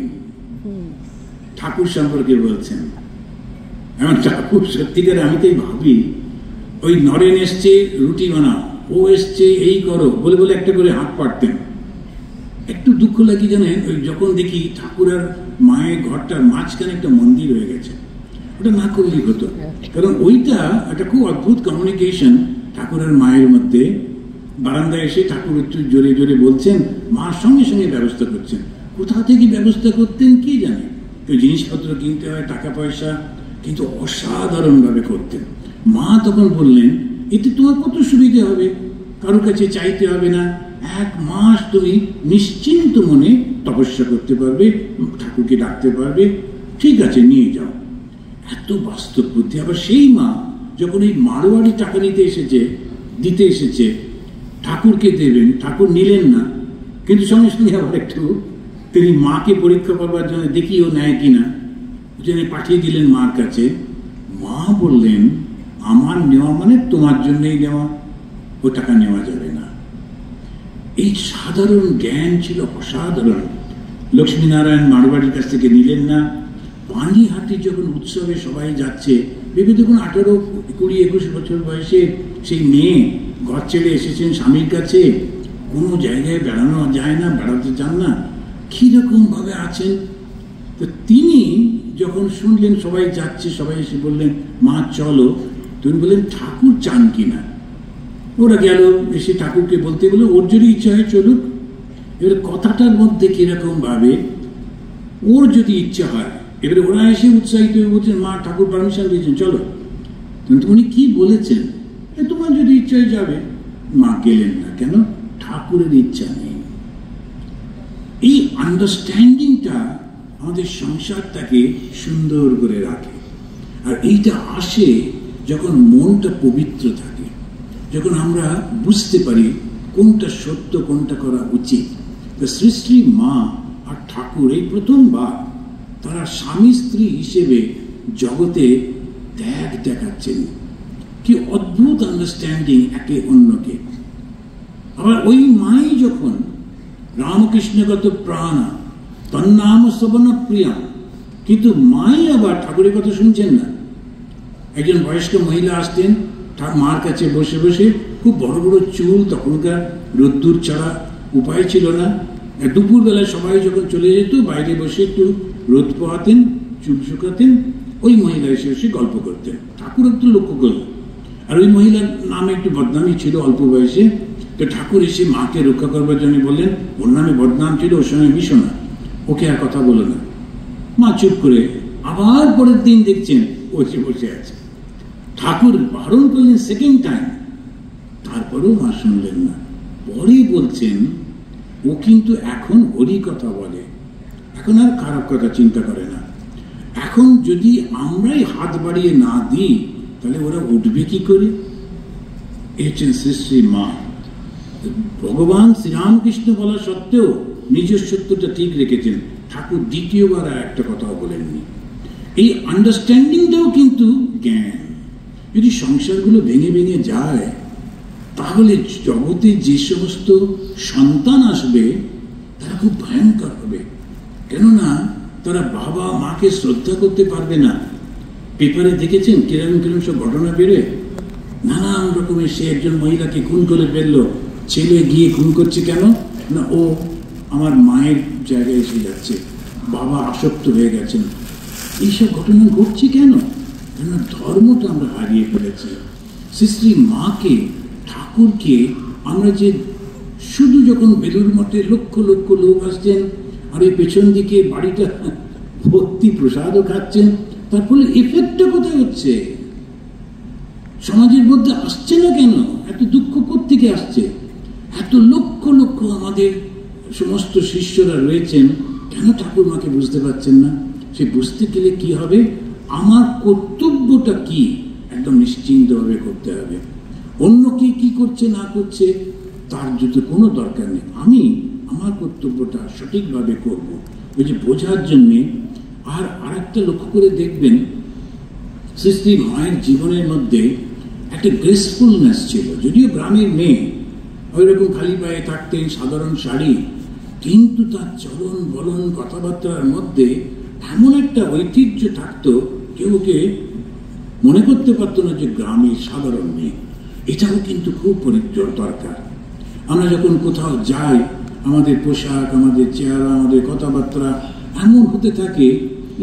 ঠাকুর সম্পর্কে বলছেন। এমন ঠাকুর সত্যিকারে, আমি তাই ভাবি, ওই নরেন এসছে রুটি বানাও, ও এসছে এই করো বলে বলে একটা করে হাত পাড়তেন। একটু দুঃখ লাগে জানেন, ওই যখন দেখি ঠাকুর আর মায়ের ঘরটার মাঝখানে একটা মন্দির হয়ে গেছে, ওটা না করলেই হতো। কারণ ওইটা একটা খুব অদ্ভুত কমিউনিকেশন ঠাকুর আর মায়ের মধ্যে। বারান্দায় এসে ঠাকুর একটু জোরে জোরে বলছেন, মার সঙ্গে সঙ্গে ব্যবস্থা করছেন। কোথা থেকে ব্যবস্থা করতেন কে জানে, তো জিনিসপত্র কিনতে হয়, টাকা পয়সা, কিন্তু অসাধারণভাবে করতেন। মা তখন বললেন এতে তোমার কত সুবিধে হবে, কারোর কাছে চাইতে হবে না, 1 মাস তুমি নিশ্চিন্ত মনে তপস্যা করতে পারবে, ঠাকুরকে ডাকতে পারবে, ঠিক আছে নিয়ে যাও। এত বাস্তব বুদ্ধি। আবার সেই মা যখন এই মারোয়ারি টাকা দিতে এসেছে ঠাকুরকে দেবেন, ঠাকুর নিলেন না, কিন্তু সঙ্গে সঙ্গে আবার একটু তিনি মাকে পরীক্ষা করবার জন্য দেখি ও নেয় কিনা, জন্য পাঠিয়ে দিলেন মার কাছে। মা বললেন আমার নেওয়া মানে তোমার জন্যই নেওয়া, ও টাকা নেওয়া যাবে না। এই সাধারণ জ্ঞান ছিল অসাধারণ। লক্ষ্মীনারায়ণ মারোয়ারির কাছ থেকে নিলেন না। পানিহাটি যখন উৎসবে সবাই যাচ্ছে, ভেবে দেখুন 18, 20, 21 বছর বয়সে সেই মেয়ে ঘর ছেড়ে এসেছেন স্বামীর কাছে, কোনো জায়গায় বেড়ানো যায় না, বেড়াতে চান না, কিরকম ভাবে আছেন। তো তিনি যখন শুনলেন সবাই যাচ্ছে, সবাই এসে বললেন মা চলো, তুমি বললেন ঠাকুর চান কিনা। ওরা গেল, এসে ঠাকুরকে বলতে বলে ওর যদি ইচ্ছা হয় চলুক। এবার কথাটার মধ্যে কিরকম ভাবে ওর যদি ইচ্ছা হয়, এবারে ওরা এসে উৎসাহিত হয়ে বলছেন মা ঠাকুর পারমিশন দিয়েছেন চলো, কিন্তু উনি কি বলেছেন, তোমার যদি ইচ্ছা হয়ে যাবে। মা গেলেন না, কেন? ঠাকুরের ইচ্ছা নেই। এই আন্ডারস্ট্যান্ডিংটা আমাদের সংসারটাকে সুন্দর করে রাখে। আর এইটা আসে যখন মনটা পবিত্র থাকে, যখন আমরা বুঝতে পারি কোনটা সত্য, কোনটা করা উচিত। শ্রী শ্রী মা আর ঠাকুর এই প্রথমবার তারা স্বামী স্ত্রী হিসেবে জগতে ত্যাগ দেখাচ্ছেন। কি অদ্ভুত আন্ডারস্ট্যান্ডিং একে অন্যকে। আবার ওই মাই যখন রামকৃষ্ণগত প্রাণ তন্নাম শ্রবণ প্রিয়া, কিন্তু মাই আবার ঠাকুরের কথা শুনছেন না। একজন বয়স্ক মহিলা আসতেন মার কাছে বসে বসে, খুব বড় বড় চুল, তখনকার রোদ্দুর ছাড়া উপায় ছিল না। দুপুর বেলায় সবাই যখন চলে যেত বাইরে বসে একটু রোদ পোহাতেন, চুল শুকাতেন, ওই মহিলা এসে এসে গল্প করতেন। ঠাকুর একটু লক্ষ্য করলেন, আর ওই মহিলার নামে একটু বদনামি ছিল অল্প বয়সে। তো ঠাকুর এসে মাকে রক্ষা করবার জন্য বললেন ওর নামে বদনাম ছিল, ওর সঙ্গে মিশো না, ওকে আর কথা বলো না। মা চুপ করে, আবার পরের দিন দেখছেন বসে বসে আছে। ঠাকুর বারণ করলেন সেকেন্ড টাইম, তারপরেও মা শুনলেন না। পরেই বলছেন ও কিন্তু এখন হরি কথা বলে, এখন আর খারাপ কথা চিন্তা করে না। এখন যদি আমরাই হাত বাড়িয়ে না দিই তাহলে ওরা উঠবে কি করে? এই হচ্ছেন শ্রী শ্রী মা। ভগবান শ্রীরামকৃষ্ণ বলা সত্ত্বেও নিজের সত্যটা ঠিক রেখেছেন। ঠাকুর দ্বিতীয়বার আর একটা কথাও বলেননি। এই আন্ডারস্ট্যান্ডিংটাও কিন্তু জ্ঞান। যদি সংসারগুলো ভেঙে ভেঙে যায় তাহলে জগতে যে সমস্ত সন্তান আসবে তারা খুব ভয়ঙ্কর হবে। কেননা তারা বাবা মাকে শ্রদ্ধা করতে পারবে না। পেপারে দেখেছেন কিরম কিরম সব ঘটনা বেরোয়, নানান রকমের। সে একজন মহিলাকে খুন করে ফেললো, ছেলে গিয়ে খুন করছে কেন না, ও আমার মায়ের জায়গায় এসে যাচ্ছে, বাবা আসক্ত হয়ে গেছেন। এইসব ঘটনা ঘটছে কেন? কেননা ধর্মটা আমরা হারিয়ে ফেলেছি। শ্রী শ্রী মাকে ঠাকুরকে আমরা যে শুধু যখন বেলুড় মঠে লক্ষ লক্ষ লোক আসছেন আর এই পেছন দিকে বাড়িটা ভর্তি প্রসাদও খাচ্ছেন, তার ফলে এফেক্টটা কোথায় হচ্ছে? সমাজের মধ্যে আসছে না কেন? এত দুঃখ কোত্থেকে আসছে? এত লক্ষ লক্ষ আমাদের সমস্ত শিষ্যরা রয়েছেন, কেন ঠাকুর মাকে বুঝতে পারছেন না? সে বুঝতে গেলে কি হবে? আমার কর্তব্যটা কি একদম নিশ্চিন্তভাবে করতে হবে। অন্য কি কি করছে না করছে তার যদি কোনো দরকার নেই, আমি আমার কর্তব্যটা সঠিকভাবে করব, ওই যে বোঝার জন্যে। আর আরেকটা লক্ষ্য করে দেখবেন, শ্রী শ্রী মায়ের জীবনের মধ্যে একটা গ্রেসফুলনেস ছিল। যদিও গ্রামের মেয়ে, ওই রকম খালি পায়ে থাকতেন, সাধারণ শাড়ি, কিন্তু তার চলন বলন কথাবার্তার মধ্যে এমন একটা ঐতিহ্য থাকতো, কেউ ওকে মনে করতে পারতো না যে গ্রামের সাধারণ মেয়ে। এটাও কিন্তু খুব দরকার। আমরা যখন কোথাও যাই, আমাদের পোশাক, আমাদের চেহারা, আমাদের কথাবার্তা এমন হতে থাকে,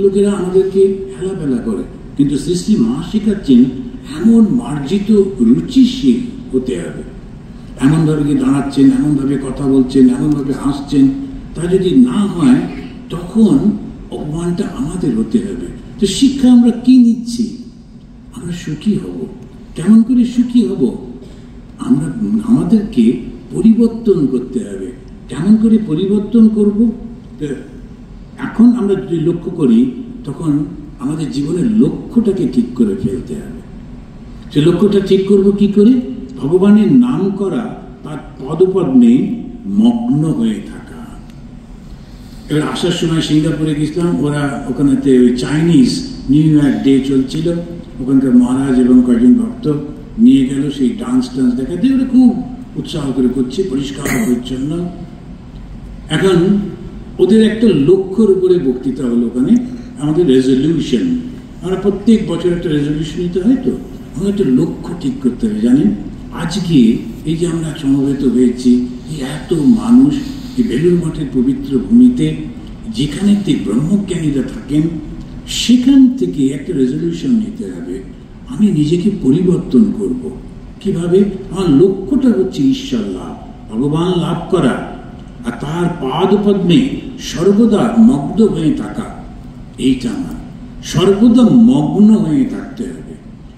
লোকেরা আমাদেরকে হেলাফেলা করে। কিন্তু শ্রী শ্রী মা শেখাচ্ছেন এমন মার্জিত রুচিশীল হতে হবে। এমনভাবে কি দাঁড়াচ্ছেন, এমনভাবে কথা বলছেন, এমনভাবে হাসছেন, তা যদি না হয় তখন অপমানটা আমাদের হতে হবে। তো শিক্ষা আমরা কি নিচ্ছি? আমরা সুখী হব। কেমন করে সুখী হব? আমরা আমাদেরকে পরিবর্তন করতে হবে। কেমন করে পরিবর্তন করব? এখন আমরা যদি লক্ষ্য করি, তখন আমাদের জীবনের লক্ষ্যটাকে ঠিক করে ফেলতে হবে। সে লক্ষ্যটা ঠিক করব কি করে? ভগবানের নাম করা, তার পদপদ্মে মগ্ন হয়ে থাকা। এবার আসার সময় সিঙ্গাপুরে গেছিলাম, ওরা ওখানেতে ওই চাইনিজ নিউ ইয়ার ডে চলছিল, ওখানকার মহারাজ এবং কয়েকজন ভক্ত নিয়ে গেল সেই ডান্স দেখাতে। ওরা খুব উৎসাহ করে করছে, পরিষ্কার পরিচ্ছন্ন। এখন ওদের একটা লক্ষ্যের উপরে বক্তৃতা হলো ওখানে। আমাদের রেজলিউশন, আমরা প্রত্যেক বছর একটা রেজলিউশন নিতে হয়, তো আমরা একটা লক্ষ্য ঠিক করতে হবে। জানেন, আজকে এই যে আমরা সমবেত হয়েছি, এই এত মানুষ এই বেলুড় মঠের পবিত্র ভূমিতে, যেখানে ব্রহ্মজ্ঞানীরা থাকেন, সেখান থেকে একটা রেজলিউশন নিতে হবে। আমি নিজেকে পরিবর্তন করব। কিভাবে? আমার লক্ষ্যটা হচ্ছে ঈশ্বর লাভ, ভগবান লাভ করা, আর তার পাদপদ্মে সর্বদা মগ্ন হয়ে থাকা, এইটা না, সর্বদা মগ্ন হয়ে থাকতে হবে।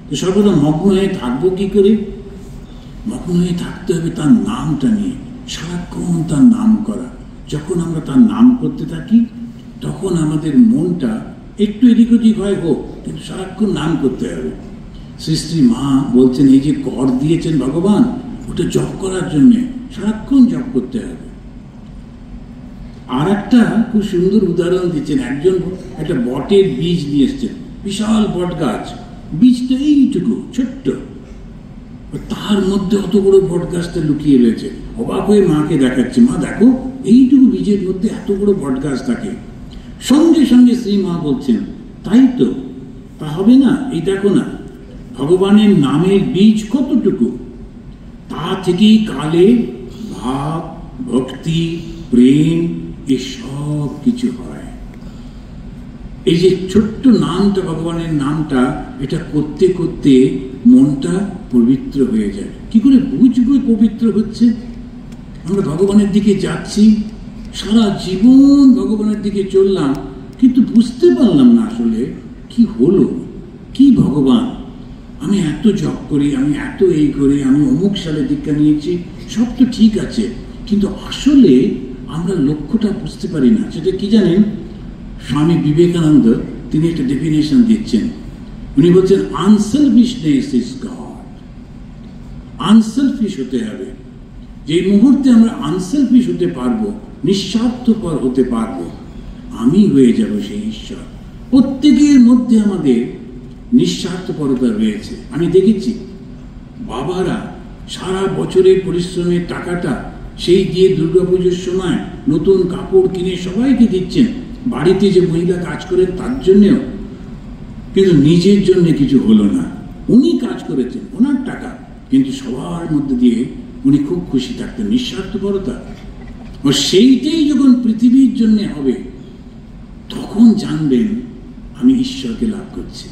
তো সর্বদা মগ্ন হয়ে থাকবো কি করে? মগ্ন হয়ে থাকতে হবে তার নামটা নিয়ে, সারাক্ষণ তার নাম করা। যখন আমরা তার নাম করতে থাকি তখন আমাদের মনটা একটু এদিক ওদিক হয় হোক, কিন্তু সারাক্ষণ নাম করতে হবে। শ্রী শ্রী মা বলছেন এই যে কর দিয়েছেন ভগবান, ওটা জপ করার জন্যে সারাক্ষণ জপ করতে হবে। আর একটা খুব সুন্দর উদাহরণ দিচ্ছেন, একজন একটা বটের বীজ নিয়ে এসছেন, বিশাল বট গাছ, বীজটা এইটুকু ছোট্ট, তার মধ্যে অত বড় বট গাছটা লুকিয়ে রয়েছে। অবাক হয়ে মাকে দেখাচ্ছে, মা দেখো এইটুকু বীজের মধ্যে এত বড় বট গাছ থাকে। সঙ্গে সঙ্গে শ্রী মা বলছেন তাই তো, তা হবে না, এই দেখো না ভগবানের নামের বীজ কতটুকু, তা থেকেই কালে ভাব, ভক্তি, প্রেম এসব কিছু হয়। এই যে ছোট্ট নামটা, ভগবানের নামটা, এটা করতে করতে মনটা পবিত্র হয়ে যায়। কি করে বুঝবো পবিত্র হচ্ছে? আমরা ভগবানের দিকে যাচ্ছি, সারা জীবন ভগবানের দিকে চললাম, কিন্তু বুঝতে পারলাম না আসলে কি হলো, কি ভগবান। আমি এত জপ করি, আমি এত এই করি, আমি অমুক সালে দীক্ষা নিয়েছি, সব তো ঠিক আছে, কিন্তু আসলে আমরা লক্ষ্যটা বুঝতে পারি না। সেটা কি জানেন? স্বামী বিবেকানন্দ তিনি একটা ডেফিনেশন দিচ্ছেন। উনি বলছেন আনসেলফিশনেস ইজ গড। আনসেলফিশ হতে হবে। যে মুহূর্তে আমরা আনসেলফিশ হতে পারবো, নিঃস্বার্থপর হতে পারবো, আমি হয়ে যাব সেই ঈশ্বর। প্রত্যেকের মধ্যে আমাদের নিঃস্বার্থপরতা রয়েছে। আমি দেখেছি বাবারা সারা বছরের পরিশ্রমের টাকাটা সেই দিয়ে দুর্গাপুজোর সময় নতুন কাপড় কিনে সবাইকে দিচ্ছেন, বাড়িতে যে মহিলা কাজ করেন তার জন্যেও, কিন্তু নিজের জন্য কিছু হলো না। উনি কাজ করেছেন ওনার টাকা, কিন্তু সবার মধ্যে দিয়ে উনি খুব খুশি থাকতেন। নিঃস্বার্থপরতা। ও সেইটাই যখন পৃথিবীর জন্য হবে তখন জানবেন আমি ঈশ্বরকে লাভ করছি।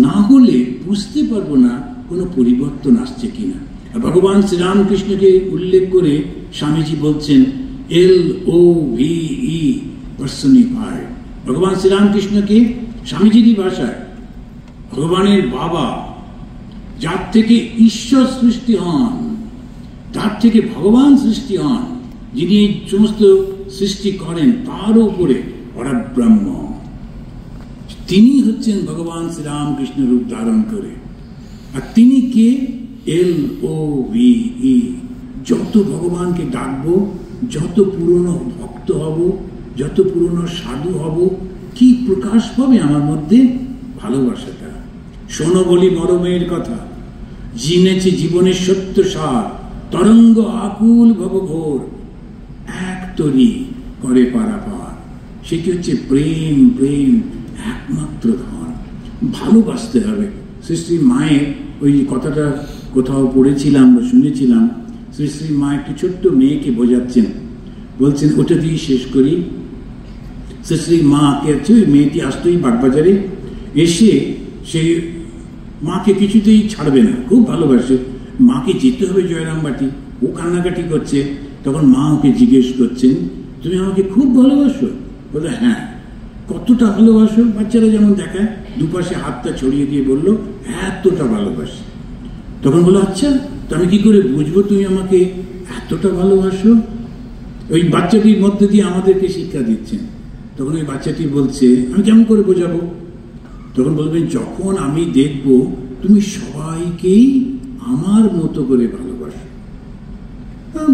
না হলে বুঝতে পারবো না কোনো পরিবর্তন আসছে কিনা। ভগবান শ্রীরামকৃষ্ণকে উল্লেখ করে স্বামীজি বলছেন LOVE পার্সনিফাইড। ভগবান শ্রীরামকৃষ্ণকে স্বামীজির ভাষায় ভগবানের বাবা, যার থেকে ঈশ্বর সৃষ্টি হন, যার থেকে ভগবান সৃষ্টি হন, যিনি এই সমস্ত সৃষ্টি করেন, তার উপরে পরব্রহ্ম, তিনি হচ্ছেন ভগবান শ্রীরামকৃষ্ণ রূপ ধারণ করে। আর তিনি কে? LOVE। যত ভগবানকে ডাকবো, যত পুরনো ভক্ত হব, যত পুরনো সাধু হব, কি প্রকাশ পাবে আমার মধ্যে? ভালোবাসাটা। শোনো বলি মরমের কথা, জিনেছে জীবনের সত্য সার, তরঙ্গ আকুল ভবঘোর, এক তরি করে পারাপার। সেটি হচ্ছে প্রেম। প্রেম একমাত্র ধন। ভালোবাসতে হবে। শ্রী শ্রী মায়ের ওই কথাটা কোথাও পড়েছিলাম বা শুনেছিলাম, শ্রী শ্রী মা একটি ছোট্ট মেয়েকে বোঝাচ্ছেন, বলছেন ওটা দিয়ে শেষ করি। শ্রী শ্রী মা কে আছে, ওই মেয়েটি আসতোই বাগবাজারে, এসে সেই মাকে কিছুতেই ছাড়বে না, খুব ভালোবাসে। মাকে যেতে হবে জয়রামবাটি, ও কান্নাকাটি করছে। তখন মা ওকে জিজ্ঞেস করছেন, তুমি আমাকে খুব ভালোবাসো? বলে হ্যাঁ। কতটা ভালোবাসো? বাচ্চারা যেমন দেখায়, দুপাশে হাতটা ছড়িয়ে দিয়ে বললো এতটা ভালোবাসি। তখন বললো আচ্ছা, তো আমি কি করে বুঝবো তুমি আমাকে এতটা ভালোবাসো? ওই বাচ্চাটির মধ্যে দিয়ে আমাদেরকে শিক্ষা দিচ্ছেন। তখন ওই বাচ্চাটি বলছে আমি কেমন করে বোঝাবো? তখন বলবেন যখন আমি দেখব তুমি সবাইকেই আমার মতো করে ভালোবাসো।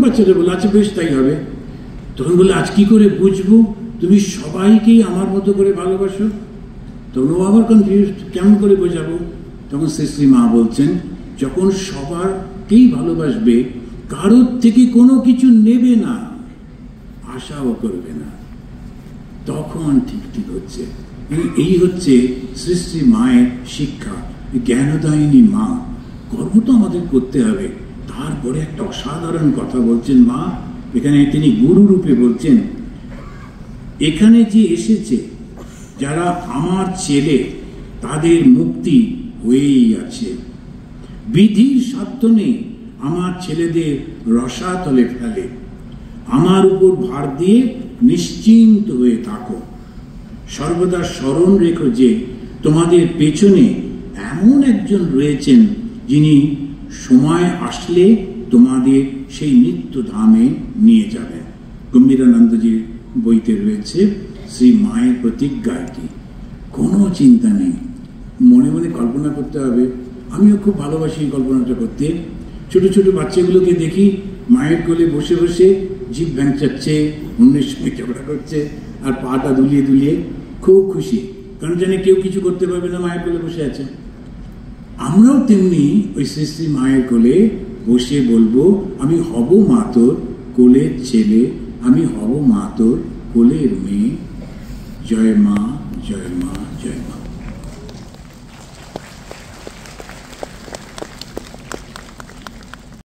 বাচ্চাটা বললো আচ্ছা বেশ তাই হবে। তখন বললো আজ কি করে বুঝবো তুমি সবাইকেই আমার মতো করে ভালোবাসো? তখন ও আবার কনফিউজ, কেমন করে বোঝাবো? তখন শ্রী শ্রী মা বলছেন যখন সবারকেই ভালোবাসবে, কারোর থেকে কোনো কিছু নেবে না, আশাও করবে না, তখন ঠিক ঠিক হচ্ছে। এই হচ্ছে শ্রী শ্রী মায়ের শিক্ষা। জ্ঞানদায়িনী মা। কর্ম তো আমাদের করতে হবে। তারপরে একটা অসাধারণ কথা বলছেন মা, এখানে তিনি গুরু রূপে বলছেন, এখানে যে এসেছে যারা আমার ছেলে, তাদের মুক্তি হয়েই আছে। বিধির সাধ্য নেই আমার ছেলেদের রসাতলে ফেলে। আমার উপর ভার দিয়ে নিশ্চিন্ত হয়ে থাকো। সর্বদা স্মরণ রেখো যে তোমাদের পেছনে এমন একজন রয়েছেন যিনি সময় আসলে তোমাদের সেই নিত্য ধামে নিয়ে যাবেন। গম্ভীরানন্দজির বইতে রয়েছে শ্রী মায়ের প্রতিজ্ঞা। এটি কোনো চিন্তা নেই, মনে মনে কল্পনা করতে হবে। আমিও খুব ভালোবাসি এই কল্পনাটা করতে। ছোট ছোট বাচ্চাগুলোকে দেখি মায়ের কোলে বসে বসে জিভ ভ্যাংচাচ্ছে, অন্যের সঙ্গে ঝগড়া করছে, আর পাটা দুলিয়ে দুলিয়ে খুব খুশি, কারণ জানে কেউ কিছু করতে পারবে না, মায়ের কোলে বসে আছে। আমরাও তেমনি ওই শ্রী শ্রী মায়ের কোলে বসে বলবো, আমি হব মা তোর কোলের ছেলে, আমি হব মা তোর কোলের মেয়ে। জয় মা, জয় মা, জয় মা।